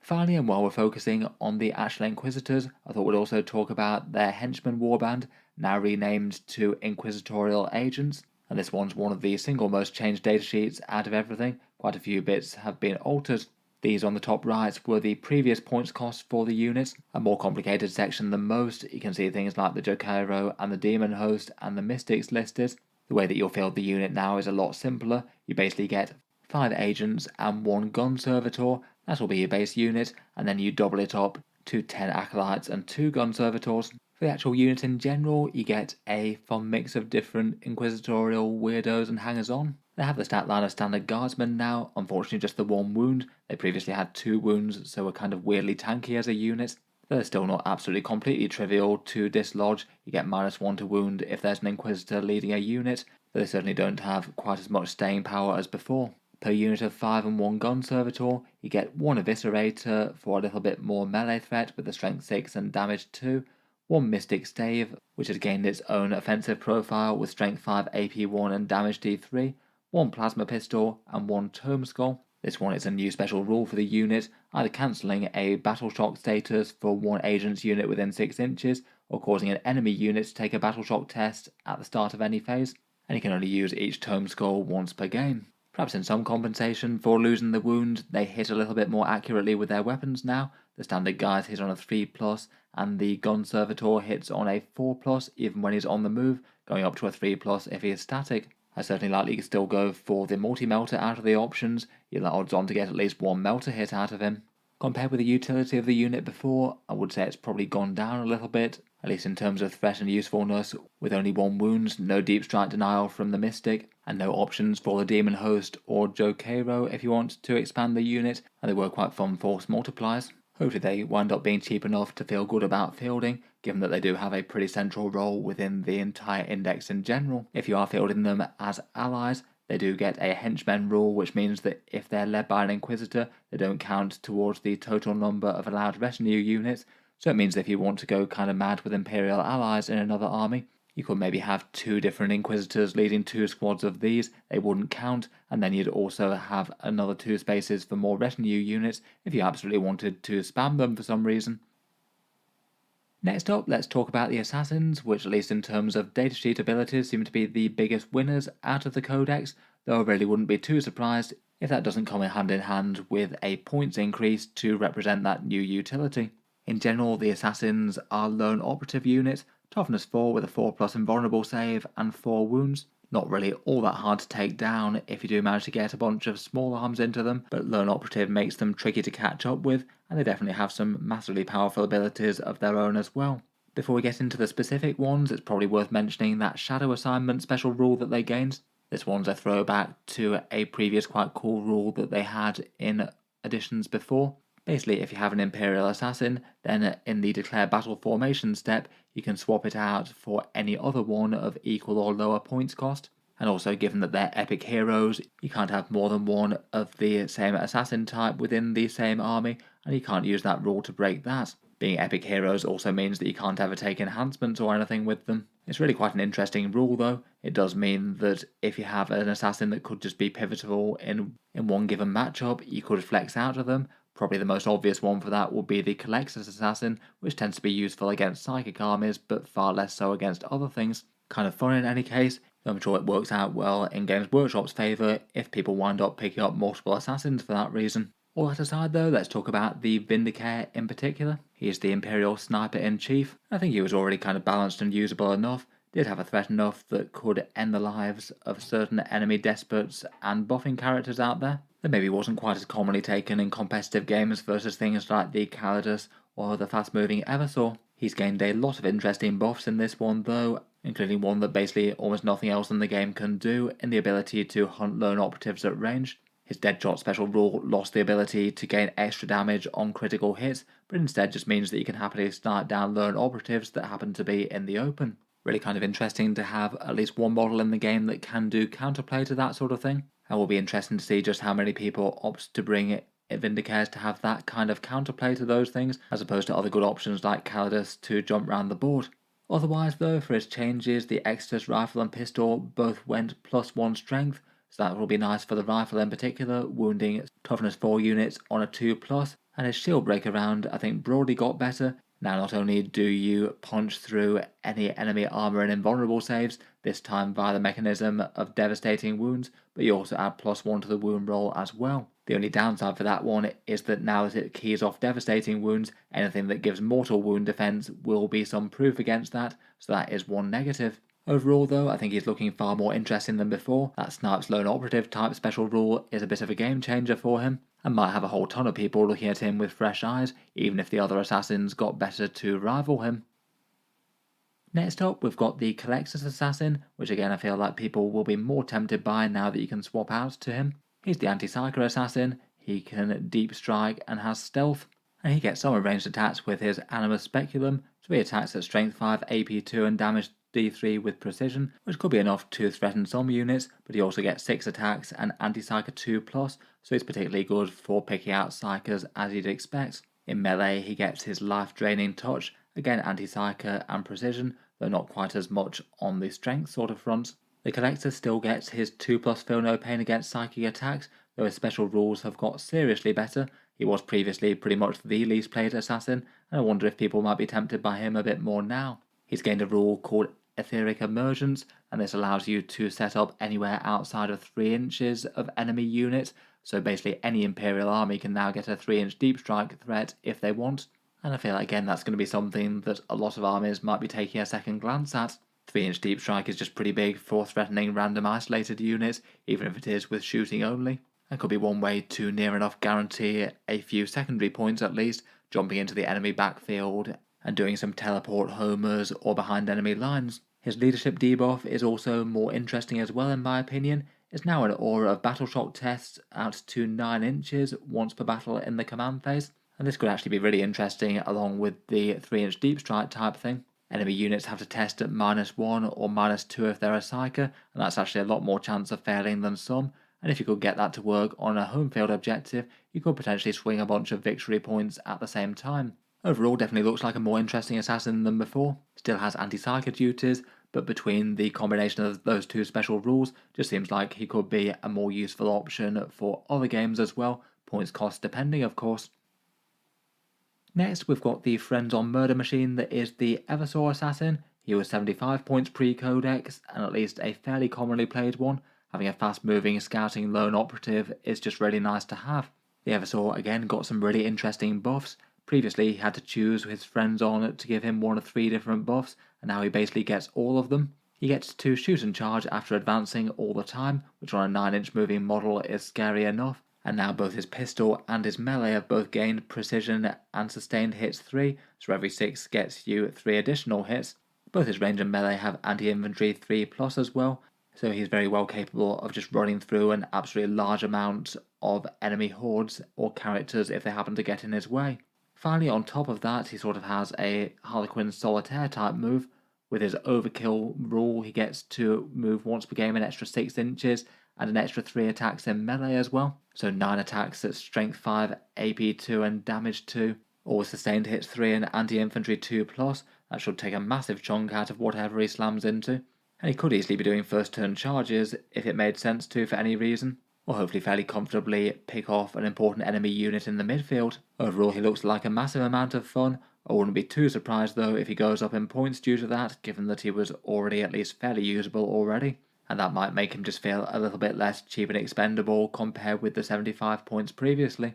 Finally, and while we're focusing on the actual Inquisitors, I thought we'd also talk about their Henchmen warband, now renamed to Inquisitorial Agents, and this one's one of the single most changed datasheets out of everything. Quite a few bits have been altered. These on the top right were the previous points cost for the units, a more complicated section than most. You can see things like the Jokairo and the Demon Host and the Mystics listed. The way that you'll field the unit now is a lot simpler. You basically get 5 agents and 1 gun servitor. That will be your base unit, and then you double it up to 10 acolytes and 2 gun servitors. For the actual unit in general, you get a fun mix of different inquisitorial weirdos and hangers-on. They have the stat line of standard guardsmen now, unfortunately just the 1 wound. They previously had 2 wounds, so were kind of weirdly tanky as a unit. They're still not absolutely completely trivial to dislodge. You get -1 to wound if there's an Inquisitor leading a unit, but they certainly don't have quite as much staying power as before. Per unit of 5 and 1 gun servitor, you get 1 eviscerator for a little bit more melee threat with the strength 6 and damage 2, 1 Mystic Stave, which has gained its own offensive profile with Strength 5 AP 1 and Damage D3, 1 Plasma Pistol, and 1 Tome Skull. This one is a new special rule for the unit, either cancelling a Battle Shock status for one agent's unit within 6 inches, or causing an enemy unit to take a Battle Shock test at the start of any phase, and you can only use each Tome Skull once per game. Perhaps in some compensation for losing the wound, they hit a little bit more accurately with their weapons now. The standard guys hit on a 3+, and the Gun Servitor hits on a 4+, even when he's on the move, going up to a 3+ if he is static. I certainly likely still go for the multi-melter out of the options. You're odds on to get at least 1 melter hit out of him. Compared with the utility of the unit before, I would say it's probably gone down a little bit, at least in terms of threat and usefulness, with only 1 wound, no deep strike denial from the Mystic, and no options for the Demon Host or Jokeiro if you want to expand the unit, and they were quite fun force multipliers. Hopefully they wind up being cheap enough to feel good about fielding, given that they do have a pretty central role within the entire index in general. If you are fielding them as allies, they do get a Henchmen rule, which means that if they're led by an Inquisitor, they don't count towards the total number of allowed retinue units, so it means that if you want to go kind of mad with Imperial allies in another army, you could maybe have 2 different Inquisitors leading 2 squads of these, they wouldn't count, and then you'd also have another 2 spaces for more retinue units if you absolutely wanted to spam them for some reason. Next up, let's talk about the Assassins, which at least in terms of datasheet abilities seem to be the biggest winners out of the Codex, though I really wouldn't be too surprised if that doesn't come in hand with a points increase to represent that new utility. In general, the Assassins are lone operative units, toughness 4 with a 4+ invulnerable save and 4 wounds. Not really all that hard to take down if you do manage to get a bunch of small arms into them, but lone operative makes them tricky to catch up with, and they definitely have some massively powerful abilities of their own as well. Before we get into the specific ones, it's probably worth mentioning that Shadow Assignment special rule that they gained. This one's a throwback to a previous quite cool rule that they had in editions before. Basically, if you have an Imperial Assassin, then in the Declare Battle Formation step, you can swap it out for any other one of equal or lower points cost. And also, given that they're epic heroes, you can't have more than one of the same assassin type within the same army, and you can't use that rule to break that. Being epic heroes also means that you can't ever take enhancements or anything with them. It's really quite an interesting rule though. It does mean that if you have an assassin that could just be pivotal in one given matchup, you could flex out of them. Probably the most obvious one for that would be the Collectus Assassin, which tends to be useful against psychic armies, but far less so against other things. Kind of fun in any case, though I'm sure it works out well in Games Workshop's favour if people wind up picking up multiple assassins for that reason. All that aside though, let's talk about the Vindicator in particular. He is the Imperial Sniper-in-Chief. I think he was already kind of balanced and usable enough, did have a threat enough that could end the lives of certain enemy despots and buffing characters out there that maybe wasn't quite as commonly taken in competitive games versus things like the Calidus or the fast-moving Eversaw. He's gained a lot of interesting buffs in this one though, including one that basically almost nothing else in the game can do, in the ability to hunt lone operatives at range. His Deadshot special rule lost the ability to gain extra damage on critical hits, but instead just means that you can happily snipe down lone operatives that happen to be in the open. Really kind of interesting to have at least one model in the game that can do counterplay to that sort of thing. And will be interesting to see just how many people opt to bring Vindicators to have that kind of counterplay to those things, as opposed to other good options like Calidus to jump round the board. Otherwise though, for his changes, the Exodus rifle and pistol both went +1 strength, so that will be nice for the rifle in particular, wounding toughness 4 units on a 2+, and his shield breaker round I think broadly got better. Now not only do you punch through any enemy armor and invulnerable saves, this time via the mechanism of devastating wounds, but you also add +1 to the wound roll as well. The only downside for that one is that now that it keys off devastating wounds, anything that gives mortal wound defense will be some proof against that, so that is one negative. Overall though, I think he's looking far more interesting than before. That Snipes Lone Operative type special rule is a bit of a game changer for him, and might have a whole ton of people looking at him with fresh eyes, even if the other assassins got better to rival him. Next up, we've got the Collectus Assassin, which again I feel like people will be more tempted by now that you can swap out to him. He's the Anti-Psyker Assassin, he can deep strike and has stealth, and he gets some ranged attacks with his Animus Speculum, so he attacks at Strength 5, AP 2 and Damage D3 with precision, which could be enough to threaten some units, but he also gets 6 attacks and Anti-Psyker 2+, so he's particularly good for picking out Psykers as you'd expect. In melee, he gets his life-draining touch, again anti-psyker and precision, though not quite as much on the strength sort of front. The Collector still gets his 2+ feel no pain against psychic attacks, though his special rules have got seriously better. He was previously pretty much the least played assassin, and I wonder if people might be tempted by him a bit more now. He's gained a rule called Etheric Emergence, and this allows you to set up anywhere outside of 3 inches of enemy unit, so basically any Imperial army can now get a 3-inch deep strike threat if they want. And I feel like, again, that's going to be something that a lot of armies might be taking a second glance at. 3-inch deep strike is just pretty big for threatening random isolated units, even if it is with shooting only. And could be one way to near enough guarantee a few secondary points at least, jumping into the enemy backfield and doing some teleport homers or behind enemy lines. His leadership debuff is also more interesting as well in my opinion. It's now an aura of battle shock tests out to 9 inches once per battle in the command phase. And this could actually be really interesting along with the 3-inch deep strike type thing. Enemy units have to test at -1 or -2 if they're a psyker, and that's actually a lot more chance of failing than some. And if you could get that to work on a home field objective, you could potentially swing a bunch of victory points at the same time. Overall, definitely looks like a more interesting assassin than before. Still has anti-psyker duties, but between the combination of those 2 special rules, just seems like he could be a more useful option for other games as well, points cost depending of course. Next, we've got the Friends on Murder Machine that is the Eversaw Assassin. He was 75 points pre-Codex, and at least a fairly commonly played one. Having a fast-moving scouting lone operative is just really nice to have. The Eversaw again got some really interesting buffs. Previously, he had to choose his friends on to give him one of 3 different buffs, and now he basically gets all of them. He gets to shoot and charge after advancing all the time, which on a 9-inch moving model is scary enough. And now both his pistol and his melee have both gained precision and sustained hits 3, so every 6 gets you 3 additional hits. Both his range and melee have anti-infantry 3+ as well, so he's very well capable of just running through an absolutely large amount of enemy hordes or characters if they happen to get in his way. Finally, on top of that, he sort of has a Harlequin Solitaire type move. With his overkill rule, he gets to move once per game an extra 6 inches, and an extra 3 attacks in melee as well. So 9 attacks at strength 5, AP 2 and damage 2, or sustained hits 3 and anti-infantry 2+. That should take a massive chunk out of whatever he slams into. And he could easily be doing first turn charges if it made sense to for any reason, or hopefully fairly comfortably pick off an important enemy unit in the midfield. Overall, he looks like a massive amount of fun. I wouldn't be too surprised though if he goes up in points due to that, given that he was already at least fairly usable already. And that might make him just feel a little bit less cheap and expendable compared with the 75 points previously.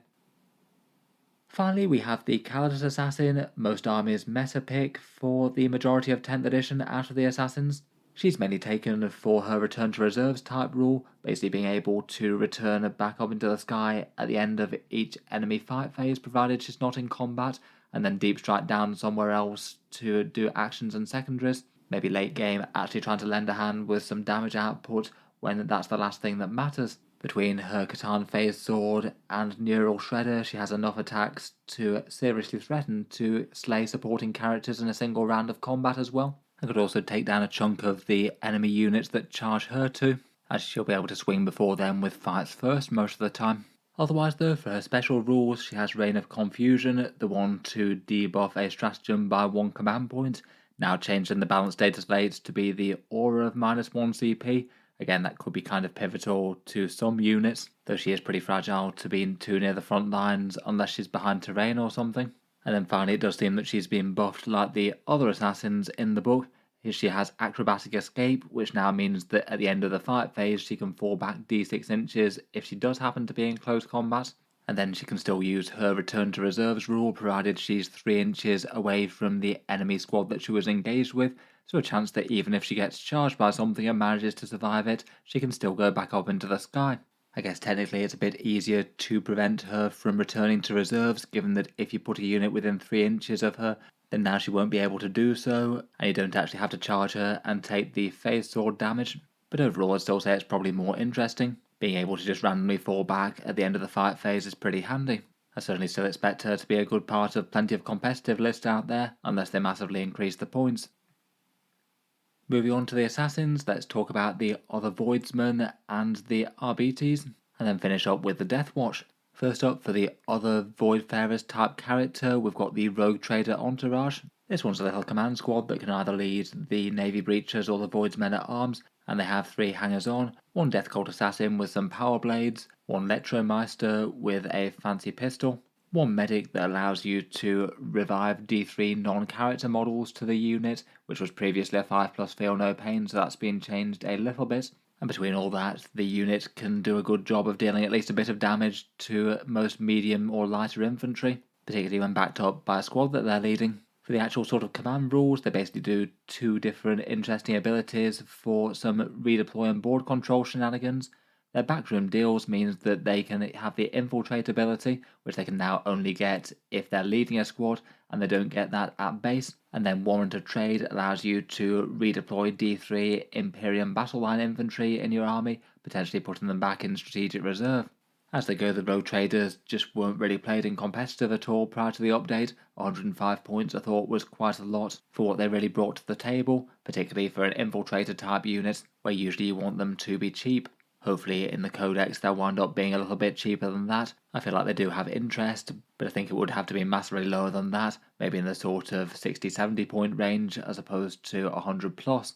Finally, we have the Calidus Assassin, most armies meta pick for the majority of 10th edition out of the Assassins. She's mainly taken for her return to reserves type rule, basically being able to return back up into the sky at the end of each enemy fight phase provided she's not in combat, and then deep strike down somewhere else to do actions and secondaries. Maybe late game actually trying to lend a hand with some damage output when that's the last thing that matters. Between her Catan Phase Sword and Neural Shredder, she has enough attacks to seriously threaten to slay supporting characters in a single round of combat as well. And could also take down a chunk of the enemy units that charge her too, as she'll be able to swing before them with fights first most of the time. Otherwise though, for her special rules, she has Reign of Confusion, the one to debuff a stratagem by 1 command point, now changed in the balance data slate to be the Aura of -1 CP. Again, that could be kind of pivotal to some units, though she is pretty fragile to be too near the front lines unless she's behind terrain or something. And then finally, it does seem that she's been buffed like the other assassins in the book. She has Acrobatic Escape, which now means that at the end of the fight phase she can fall back d6 inches if she does happen to be in close combat, and then she can still use her Return to Reserves rule provided she's 3 inches away from the enemy squad that she was engaged with, so a chance that even if she gets charged by something and manages to survive it, she can still go back up into the sky. I guess technically it's a bit easier to prevent her from returning to reserves, given that if you put a unit within 3 inches of her, then now she won't be able to do so, and you don't actually have to charge her and take the phase sword damage. But overall I'd still say it's probably more interesting. Being able to just randomly fall back at the end of the fight phase is pretty handy. I certainly still expect her to be a good part of plenty of competitive lists out there, unless they massively increase the points. Moving on to the Assassins, let's talk about the other Voidsmen and the Arbites, and then finish up with the Deathwatch. First up, for the other Voidfarers type character, we've got the Rogue Trader Entourage. This one's a little command squad that can either lead the Navy Breachers or the Void's men at arms, and they have 3 hangers-on, 1 Death Cult Assassin with some power blades, 1 Letromeister with a fancy pistol, 1 medic that allows you to revive D3 non-character models to the unit, which was previously a 5+ feel no pain, so that's been changed a little bit. And between all that, the unit can do a good job of dealing at least a bit of damage to most medium or lighter infantry, particularly when backed up by a squad that they're leading. For the actual sort of command rules, they basically do 2 different interesting abilities for some redeploy and board control shenanigans. Their backroom deals means that they can have the infiltrate ability, which they can now only get if they're leading a squad, and they don't get that at base. And then warrant of trade allows you to redeploy D3 Imperium battle line infantry in your army, potentially putting them back in strategic reserve. As they go, the rogue traders just weren't really played in competitive at all prior to the update. 105 points I thought was quite a lot for what they really brought to the table, particularly for an infiltrator type unit, where usually you want them to be cheap. Hopefully in the Codex they'll wind up being a little bit cheaper than that. I feel like they do have interest, but I think it would have to be massively lower than that, maybe in the sort of 60-70 point range as opposed to 100 plus.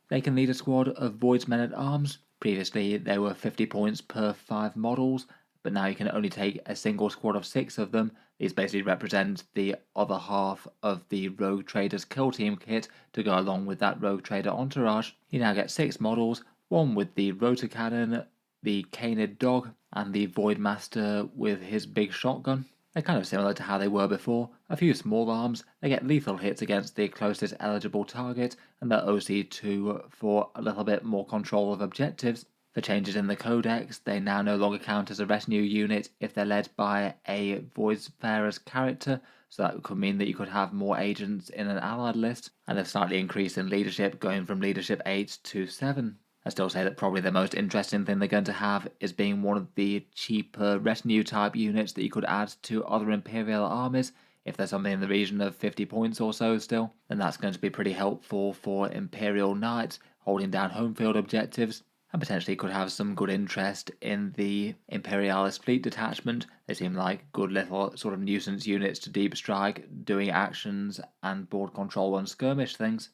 They can lead a squad of Void's men at arms. Previously they were 50 points per 5 models, but now you can only take a single squad of 6 of them. These basically represent the other half of the Rogue Trader's Kill Team kit to go along with that Rogue Trader entourage. You now get 6 models, one with the Rotor Cannon, the Canid Dog, and the Void Master with his big shotgun. They're kind of similar to how they were before. A few small arms, they get lethal hits against the closest eligible target, and they're OC2 for a little bit more control of objectives. For changes in the Codex, they now no longer count as a retinue unit if they're led by a Voidfarer's character, so that could mean that you could have more agents in an allied list, and they've slightly increased in leadership, going from leadership 8 to 7. I still say that probably the most interesting thing they're going to have is being one of the cheaper retinue type units that you could add to other Imperial armies. If there's something in the region of 50 points or so still, then that's going to be pretty helpful for Imperial Knights holding down home field objectives, and potentially could have some good interest in the Imperialis Fleet detachment. They seem like good little sort of nuisance units to deep strike, doing actions and board control and skirmish things.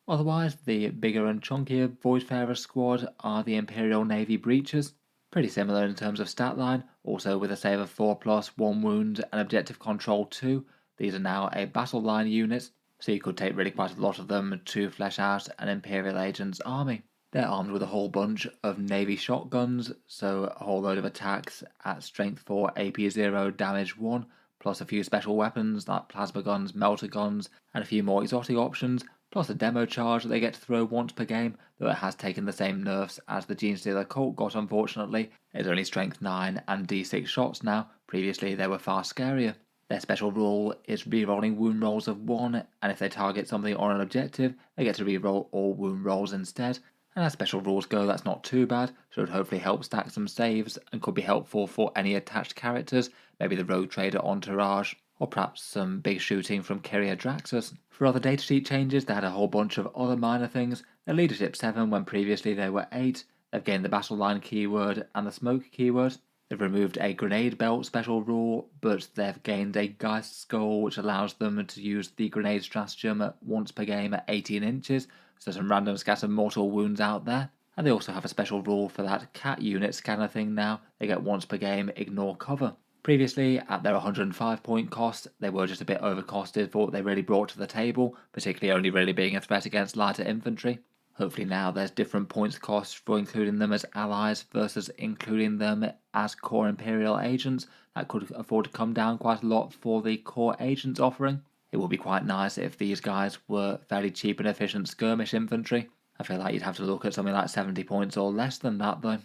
Otherwise, the bigger and chunkier Voidfarer squad are the Imperial Navy Breachers, pretty similar in terms of stat line, also with a save of 4+, 1 wound and objective control 2. These are now a battle line unit, so you could take really quite a lot of them to flesh out an Imperial Agent's army. They're armed with a whole bunch of Navy shotguns, so a whole load of attacks at strength 4, AP 0, damage 1, plus a few special weapons like plasma guns, melter guns, and a few more exotic options, plus a demo charge that they get to throw once per game, though it has taken the same nerfs as the Genestealer Cult got unfortunately. It's only strength 9 and D6 shots now, previously they were far scarier. Their special rule is rerolling wound rolls of 1, and if they target something on an objective, they get to reroll all wound rolls instead. And as special rules go, that's not too bad, should hopefully help stack some saves, and could be helpful for any attached characters, maybe the Rogue Trader entourage, or perhaps some big shooting from Kyria Draxus. For other datasheet changes, they had a whole bunch of other minor things. Their leadership 7 when previously they were 8, they've gained the battle line keyword and the smoke keyword. They've removed a grenade belt special rule, but they've gained a Geist Skull which allows them to use the grenade stratagem once per game at 18 inches, so some random scatter mortal wounds out there. And they also have a special rule for that cat unit scanner thing now. They get once per game ignore cover. Previously, at their 105 point cost, they were just a bit overcosted for what they really brought to the table, particularly only really being a threat against lighter infantry. Hopefully now there's different points costs for including them as allies versus including them as core Imperial agents. That could afford to come down quite a lot for the core agents offering. It would be quite nice if these guys were fairly cheap and efficient skirmish infantry. I feel like you'd have to look at something like 70 points or less than that though.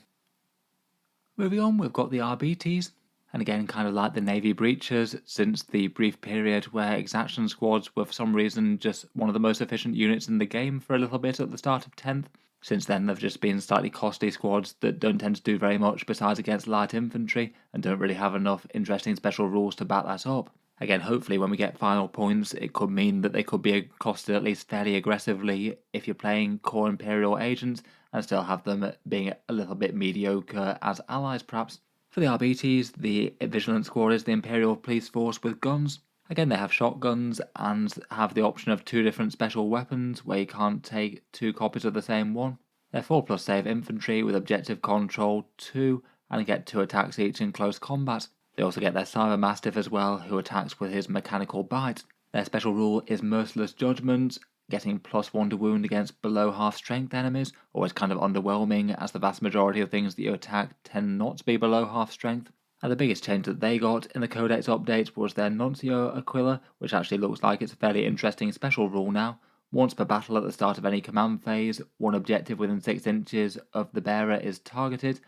Moving on, we've got the Arbites. And again, kind of like the Navy Breachers, since the brief period where exaction squads were for some reason just one of the most efficient units in the game for a little bit at the start of 10th. Since then, they've just been slightly costly squads that don't tend to do very much besides against light infantry, and don't really have enough interesting special rules to back that up. Again, hopefully when we get final points, it could mean that they could be costed at least fairly aggressively if you're playing core Imperial agents, and still have them being a little bit mediocre as allies perhaps. For the Arbites, the Vigilant Squad is the Imperial police force with guns. Again, they have shotguns and have the option of 2 different special weapons where you can't take 2 copies of the same one. They're 4+ save infantry with objective control 2 and get 2 attacks each in close combat. They also get their Cyber Mastiff as well, who attacks with his mechanical bite. Their special rule is Merciless Judgment, getting +1 to wound against below half strength enemies, always kind of underwhelming as the vast majority of things that you attack tend not to be below half strength. And the biggest change that they got in the Codex update was their Nuncio Aquila, which actually looks like it's a fairly interesting special rule now. Once per battle at the start of any command phase, 1 objective within 6 inches of the bearer is targeted.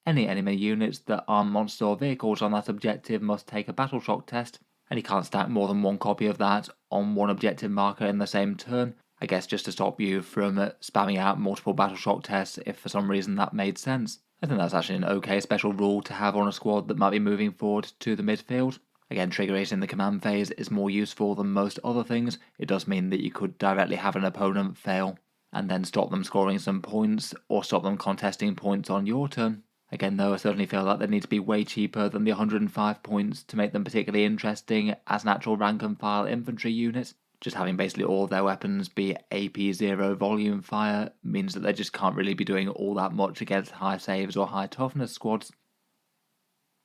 Any enemy units that are monster or vehicles on that objective must take a battle shock test, and you can't stack more than 1 copy of that on 1 objective marker in the same turn, I guess just to stop you from spamming out multiple battle shock tests if for some reason that made sense. I think that's actually an okay special rule to have on a squad that might be moving forward to the midfield. Again, triggering it in the command phase is more useful than most other things. It does mean that you could directly have an opponent fail and then stop them scoring some points or stop them contesting points on your turn. Again though, I certainly feel like they need to be way cheaper than the 105 points to make them particularly interesting as an actual rank and file infantry unit. Just having basically all of their weapons be AP0 volume fire means that they just can't really be doing all that much against high saves or high toughness squads.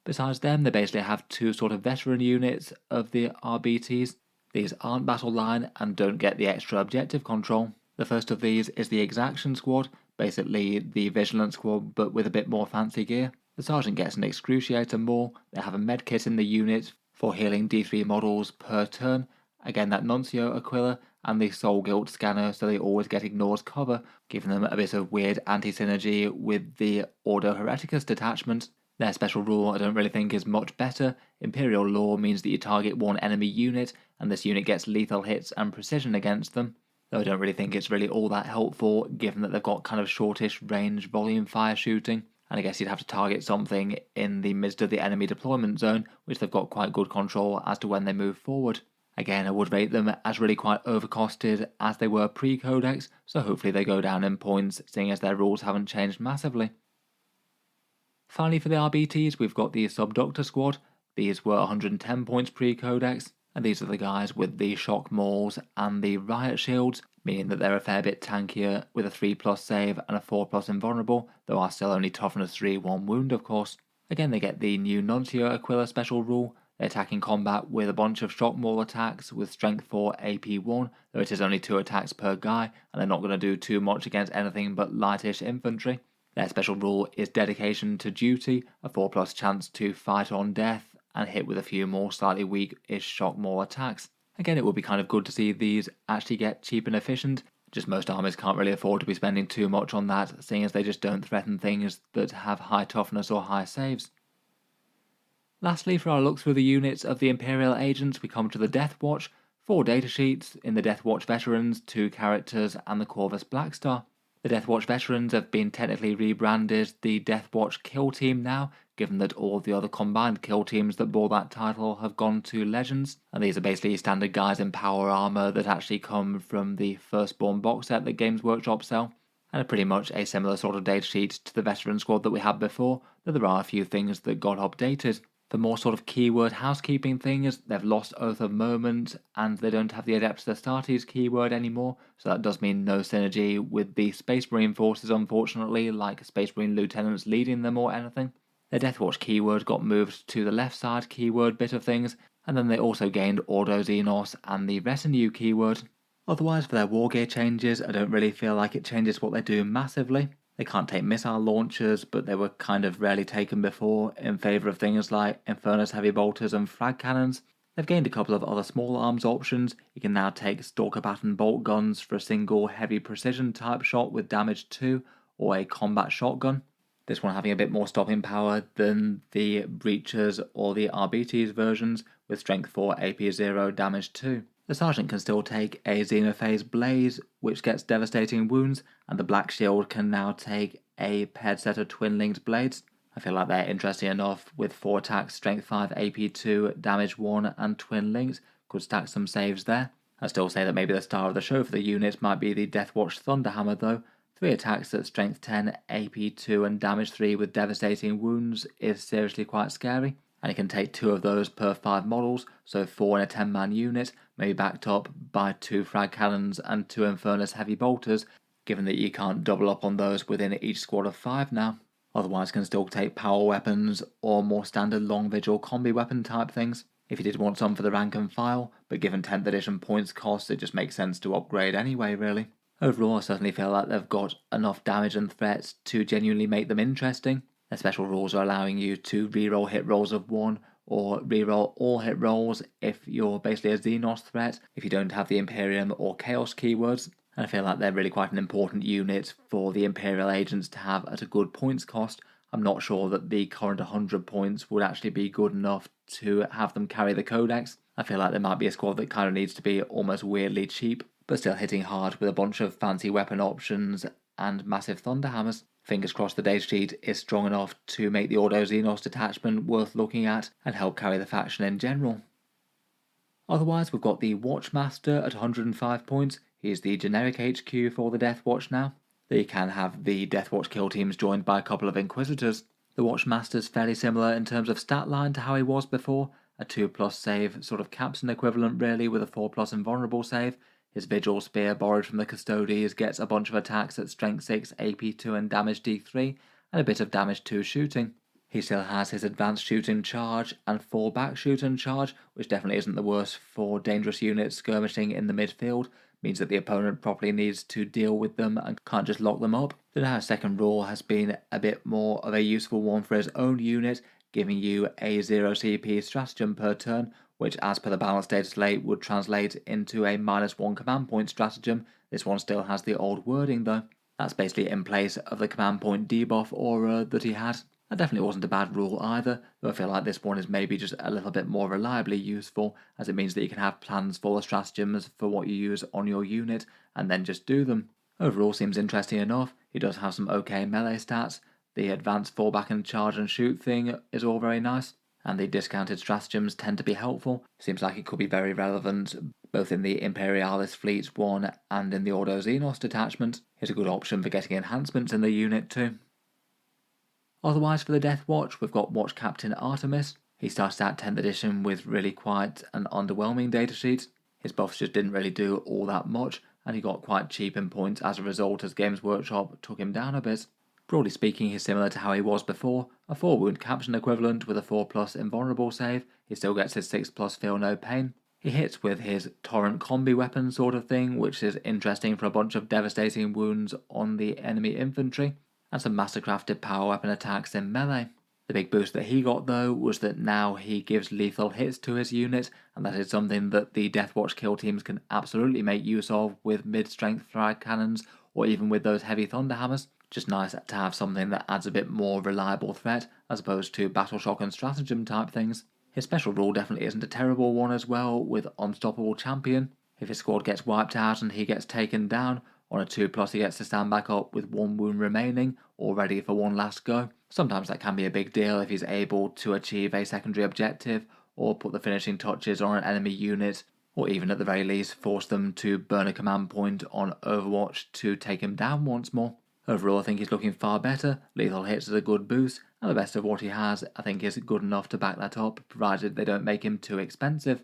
Besides them, they basically have 2 sort of veteran units of the Arbites. These aren't battle line and don't get the extra objective control. The first of these is the Exaction Squad, basically the Vigilant Squad but with a bit more fancy gear. The Sergeant gets an Excruciator Maul. They have a medkit in the unit for healing D3 models per turn. Again, that Nuncio Aquila and the Soul Guilt Scanner, so they always get Ignore's cover, giving them a bit of weird anti-synergy with the Ordo Hereticus detachment. Their special rule I don't really think is much better. Imperial law means that you target 1 enemy unit, and this unit gets lethal hits and precision against them, though I don't really think it's really all that helpful, given that they've got kind of shortish range volume fire shooting, and I guess you'd have to target something in the midst of the enemy deployment zone, which they've got quite good control as to when they move forward. Again, I would rate them as really quite overcosted as they were pre-Codex, so hopefully they go down in points, seeing as their rules haven't changed massively. Finally for the RBTs, we've got the Subductor Squad. These were 110 points pre-Codex, and these are the guys with the Shock Mauls and the Riot Shields, meaning that they're a fair bit tankier with a 3+ save and a 4+ invulnerable, though are still only toughness 3, 1 wound of course. Again, they get the new Nuncio Aquila special rule. They attack in combat with a bunch of Shock Maul attacks with Strength 4 AP1, though it is only 2 attacks per guy, and they're not going to do too much against anything but lightish infantry. Their special rule is Dedication to Duty, a 4+ chance to fight on death, and hit with a few more slightly weak-ish Shock Maul attacks. Again, it would be kind of good to see these actually get cheap and efficient, just most armies can't really afford to be spending too much on that, seeing as they just don't threaten things that have high toughness or high saves. Lastly, for our look through the units of the Imperial Agents, we come to the Deathwatch, 4 datasheets in the Deathwatch Veterans, 2 characters, and the Corvus Blackstar. The Deathwatch Veterans have been technically rebranded the Deathwatch Kill Team now, given that all of the other combined kill teams that bore that title have gone to Legends, and these are basically standard guys in power armor that actually come from the Firstborn box set that Games Workshop sell, and are pretty much a similar sort of datasheet to the Veteran Squad that we had before, though there are a few things that got updated. For more sort of keyword housekeeping things, they've lost Oath of Moment, and they don't have the Adeptus Astartes keyword anymore, so that does mean no synergy with the Space Marine forces unfortunately, like Space Marine lieutenants leading them or anything. Their Deathwatch keyword got moved to the left side keyword bit of things, and then they also gained Ordo Xenos and the Retinue keyword. Otherwise, for their war gear changes, I don't really feel like it changes what they do massively. They can't take missile launchers, but they were kind of rarely taken before in favour of things like Infernus heavy bolters and frag cannons. They've gained a couple of other small arms options. You can now take Stalker Pattern bolt guns for a single heavy precision type shot with damage 2, or a combat shotgun. This one having a bit more stopping power than the Breachers or the Arbites versions, with strength 4 AP0 damage 2. The Sergeant can still take a Xenophase Blaze, which gets devastating wounds, and the Black Shield can now take a paired set of twin-linked blades. I feel like they're interesting enough with 4 attacks, strength 5 AP2, damage 1 and twin links, could stack some saves there. I still say that maybe the star of the show for the unit might be the Deathwatch Thunderhammer though. 3 attacks at strength 10, AP2 and damage 3 with devastating wounds is seriously quite scary. and he can take 2 of those per 5 models, so 4 in a 10-man unit, maybe backed up by 2 frag cannons and 2 Infernus heavy bolters, given that you can't double up on those within each squad of 5 now. Otherwise can still take power weapons or more standard long vigil combi weapon type things, if you did want some for the rank and file, but given 10th edition points cost it just makes sense to upgrade anyway really. Overall I certainly feel like they've got enough damage and threats to genuinely make them interesting. Their special rules are allowing you to reroll hit rolls of 1 or reroll all hit rolls if you're basically a Xenos threat, if you don't have the Imperium or Chaos keywords, and I feel like they're really quite an important unit for the Imperial Agents to have at a good points cost. I'm not sure that the current 100 points would actually be good enough to have them carry the Codex. I feel like there might be a squad that kind of needs to be almost weirdly cheap, but still hitting hard with a bunch of fancy weapon options and massive thunderhammers. Fingers crossed the datasheet is strong enough to make the Ordo Xenos detachment worth looking at and help carry the faction in general. Otherwise we've got the Watchmaster at 105 points. He's the generic HQ for the Deathwatch now. They can have the Deathwatch kill teams joined by a couple of Inquisitors. The Watchmaster's fairly similar in terms of stat line to how he was before, a 2+ save, sort of captain equivalent really, with a 4+ invulnerable save. His Vigil Spear borrowed from the Custodes gets a bunch of attacks at Strength 6, AP 2 and Damage D3, and a bit of Damage 2 shooting. He still has his Advanced Shooting Charge and Fallback Shooting Charge, which definitely isn't the worst for dangerous units skirmishing in the midfield, means that the opponent properly needs to deal with them and can't just lock them up. The now second rule has been a bit more of a useful one for his own unit, giving you a 0 CP stratagem per turn, which as per the balance data slate would translate into a -1 command point stratagem. This one still has the old wording though. That's basically in place of the command point debuff aura that he had. That definitely wasn't a bad rule either, though I feel like this one is maybe just a little bit more reliably useful, as it means that you can have plans for the stratagems for what you use on your unit, and then just do them. Overall seems interesting enough. He does have some okay melee stats. The advanced fallback and charge and shoot thing is all very nice, and the discounted stratagems tend to be helpful. Seems like it could be very relevant both in the Imperialis Fleet one and in the Ordo Xenos detachment. It's a good option for getting enhancements in the unit too. Otherwise for the Deathwatch, we've got Watch Captain Artemis. He started at 10th edition with really quite an underwhelming datasheet. His buffs just didn't really do all that much, and he got quite cheap in points as a result as Games Workshop took him down a bit. Broadly speaking, he's similar to how he was before, a 4 wound captain equivalent with a 4+ invulnerable save. He still gets his 6+ feel no pain. He hits with his torrent combi weapon sort of thing, which is interesting for a bunch of devastating wounds on the enemy infantry, and some mastercrafted power weapon attacks in melee. The big boost that he got though was that now he gives lethal hits to his unit, and that is something that the Deathwatch kill teams can absolutely make use of with mid-strength frag cannons or even with those heavy thunderhammers. Just nice to have something that adds a bit more reliable threat as opposed to battle shock and stratagem type things. His special rule definitely isn't a terrible one as well, with Unstoppable Champion. If his squad gets wiped out and he gets taken down, on a 2+ he gets to stand back up with 1 wound remaining, or ready for one last go. Sometimes that can be a big deal if he's able to achieve a secondary objective, or put the finishing touches on an enemy unit, or even at the very least force them to burn a command point on Overwatch to take him down once more. Overall I think he's looking far better. Lethal hits is a good boost, and the best of what he has I think is good enough to back that up, provided they don't make him too expensive.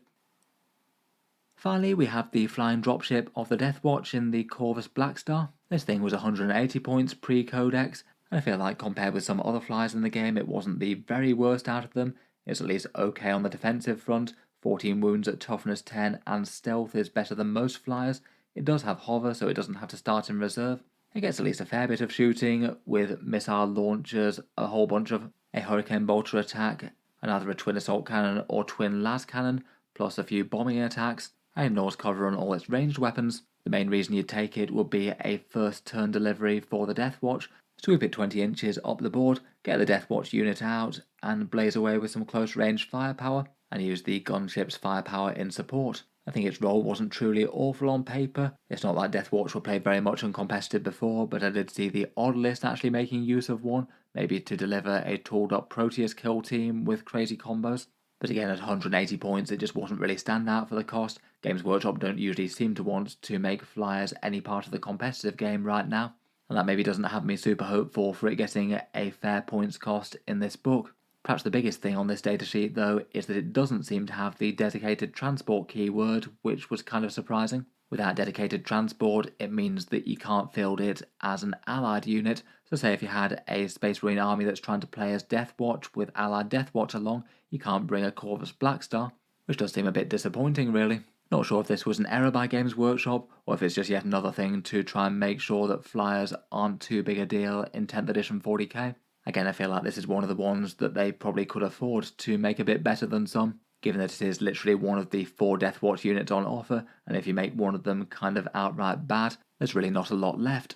Finally, we have the flying dropship of the Deathwatch in the Corvus Blackstar. This thing was 180 points pre-Codex, and I feel like compared with some other flyers in the game, it wasn't the very worst out of them. It's at least okay on the defensive front, 14 wounds at toughness 10, and stealth is better than most flyers. It does have hover, so it doesn't have to start in reserve. It gets at least a fair bit of shooting, with missile launchers, a whole bunch of a hurricane bolter attack, and either a twin assault cannon or twin las cannon, plus a few bombing attacks, and ignores cover on all its ranged weapons. The main reason you'd take it would be a first turn delivery for the Deathwatch. Sweep it 20 inches up the board, get the Deathwatch unit out, and blaze away with some close range firepower, and use the gunship's firepower in support. I think its role wasn't truly awful on paper. It's not like Deathwatch were played very much uncompetitive before, but I did see the odd list actually making use of one, maybe to deliver a tooled up Proteus kill team with crazy combos. But again, at 180 points, it just wasn't really stand out for the cost. Games Workshop don't usually seem to want to make flyers any part of the competitive game right now, and that maybe doesn't have me super hopeful for it getting a fair points cost in this book. Perhaps the biggest thing on this datasheet though is that it doesn't seem to have the dedicated transport keyword, which was kind of surprising. Without dedicated transport, it means that you can't field it as an allied unit. So say if you had a Space Marine army that's trying to play as Deathwatch with allied Deathwatch along, you can't bring a Corvus Blackstar, which does seem a bit disappointing really. Not sure if this was an error by Games Workshop, or if it's just yet another thing to try and make sure that flyers aren't too big a deal in 10th edition 40k. Again, I feel like this is one of the ones that they probably could afford to make a bit better than some, given that it is literally one of the 4 Deathwatch units on offer, and if you make one of them kind of outright bad, there's really not a lot left.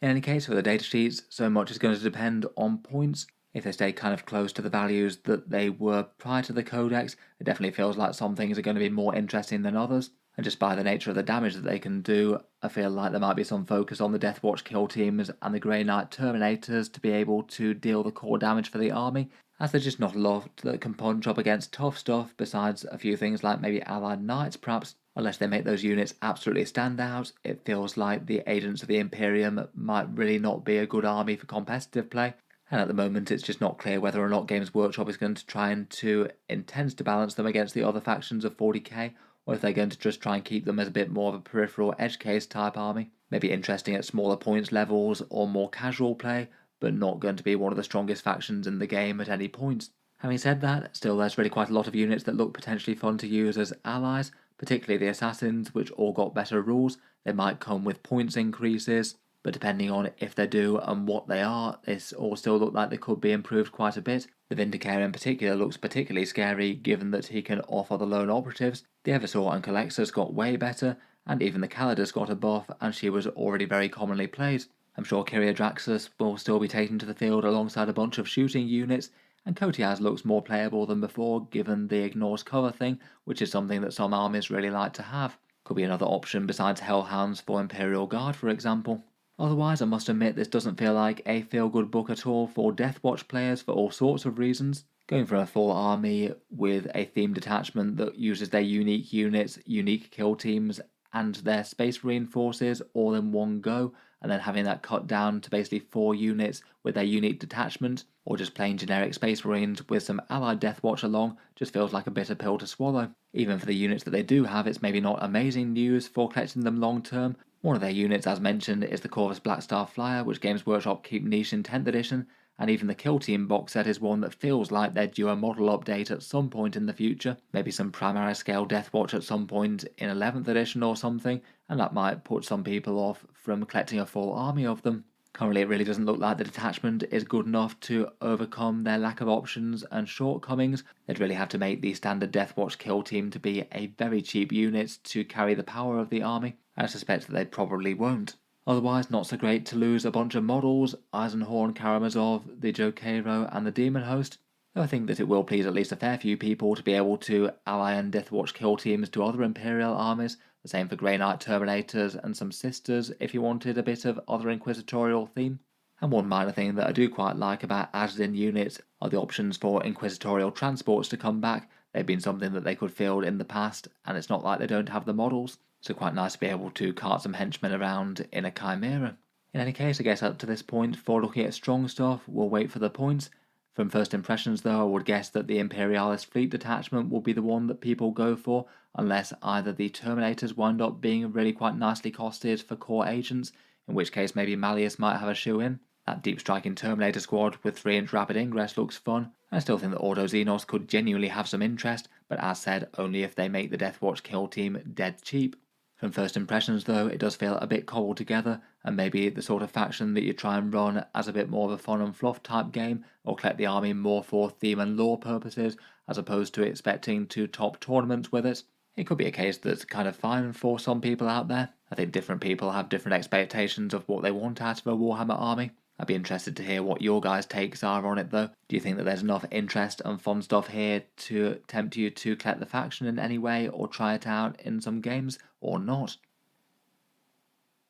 In any case, for the datasheets, so much is going to depend on points. If they stay kind of close to the values that they were prior to the Codex, it definitely feels like some things are going to be more interesting than others. And just by the nature of the damage that they can do, I feel like there might be some focus on the Deathwatch kill teams and the Grey Knight Terminators to be able to deal the core damage for the army, as there's just not a lot that can punch up against tough stuff besides a few things like maybe Allied Knights perhaps. Unless they make those units absolutely stand out, it feels like the Agents of the Imperium might really not be a good army for competitive play. And at the moment it's just not clear whether or not Games Workshop is going to try and to intend to balance them against the other factions of 40k, or if they're going to just try and keep them as a bit more of a peripheral edge case type army. Maybe interesting at smaller points levels or more casual play, but not going to be one of the strongest factions in the game at any point. Having said that, still there's really quite a lot of units that look potentially fun to use as allies, particularly the Assassins, which all got better rules. They might come with points increases, but depending on if they do and what they are, this all still look like they could be improved quite a bit. The Vindicator in particular looks particularly scary given that he can offer the lone operatives. The Eversaw and Collectus got way better, and even the Calidus got a buff, and she was already very commonly played. I'm sure Kyria Draxus will still be taken to the field alongside a bunch of shooting units, and Kotiaz looks more playable than before given the ignores cover thing, which is something that some armies really like to have. Could be another option besides Hellhounds for Imperial Guard, for example. Otherwise, I must admit this doesn't feel like a feel-good book at all for Deathwatch players for all sorts of reasons. Going for a full army with a themed detachment that uses their unique units, unique kill teams, and their Space Marine forces all in one go, and then having that cut down to basically 4 units with their unique detachment, or just plain generic Space Marines with some allied Deathwatch along, just feels like a bitter pill to swallow. Even for the units that they do have, it's maybe not amazing news for collecting them long term. One of their units, as mentioned, is the Corvus Blackstar Flyer, which Games Workshop keep niche in 10th edition, and even the Kill Team box set is one that feels like they're due a model update at some point in the future. Maybe some Primaris scale Deathwatch at some point in 11th edition or something, and that might put some people off from collecting a full army of them. Currently it really doesn't look like the detachment is good enough to overcome their lack of options and shortcomings. They'd really have to make the standard Deathwatch kill team to be a very cheap unit to carry the power of the army. I suspect that they probably won't. Otherwise, not so great to lose a bunch of models, Eisenhorn, Karamazov, the Jokeiro and the Demon Host, though I think that it will please at least a fair few people to be able to ally and Deathwatch kill teams to other Imperial armies. The same for Grey Knight Terminators and some Sisters if you wanted a bit of other Inquisitorial theme. And one minor thing that I do quite like about added-in units are the options for Inquisitorial transports to come back. They've been something that they could field in the past, and it's not like they don't have the models, so quite nice to be able to cart some henchmen around in a Chimera. In any case, I guess up to this point, for looking at strong stuff, we'll wait for the points. From first impressions though, I would guess that the Imperialis Fleet detachment will be the one that people go for, unless either the Terminators wind up being really quite nicely costed for core agents, in which case maybe Malleus might have a shoe-in. That deep striking Terminator squad with 3-inch rapid ingress looks fun. I still think that Ordo Xenos could genuinely have some interest, but as said, only if they make the Deathwatch kill team dead cheap. From first impressions though, it does feel a bit cobbled together, and maybe the sort of faction that you try and run as a bit more of a fun and fluff type game, or collect the army more for theme and lore purposes, as opposed to expecting to top tournaments with it. It could be a case that's kind of fine for some people out there. I think different people have different expectations of what they want out of a Warhammer army. I'd be interested to hear what your guys' takes are on it though. Do you think that there's enough interest and fun stuff here to tempt you to collect the faction in any way or try it out in some games, or not?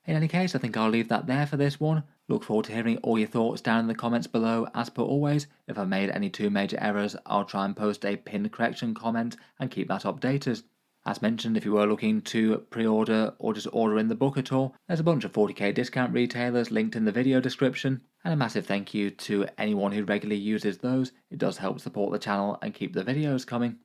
In any case, I think I'll leave that there for this one. Look forward to hearing all your thoughts down in the comments below. As per always, if I've made any too major errors, I'll try and post a pinned correction comment and keep that updated. As mentioned, if you were looking to pre-order or just order in the book at all, there's a bunch of 40k discount retailers linked in the video description, and a massive thank you to anyone who regularly uses those. It does help support the channel and keep the videos coming.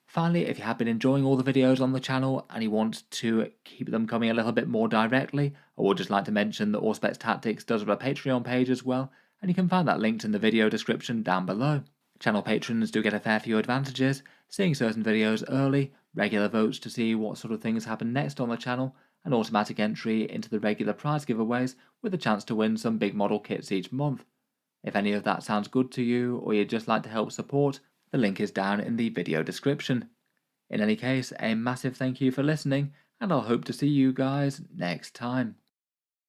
Finally, if you have been enjoying all the videos on the channel and you want to keep them coming a little bit more directly, I would just like to mention that Auspex Tactics does have a Patreon page as well, and you can find that linked in the video description down below. Channel patrons do get a fair few advantages, seeing certain videos early, regular votes to see what sort of things happen next on the channel, and automatic entry into the regular prize giveaways with a chance to win some big model kits each month. If any of that sounds good to you, or you'd just like to help support, the link is down in the video description. In any case, a massive thank you for listening, and I'll hope to see you guys next time.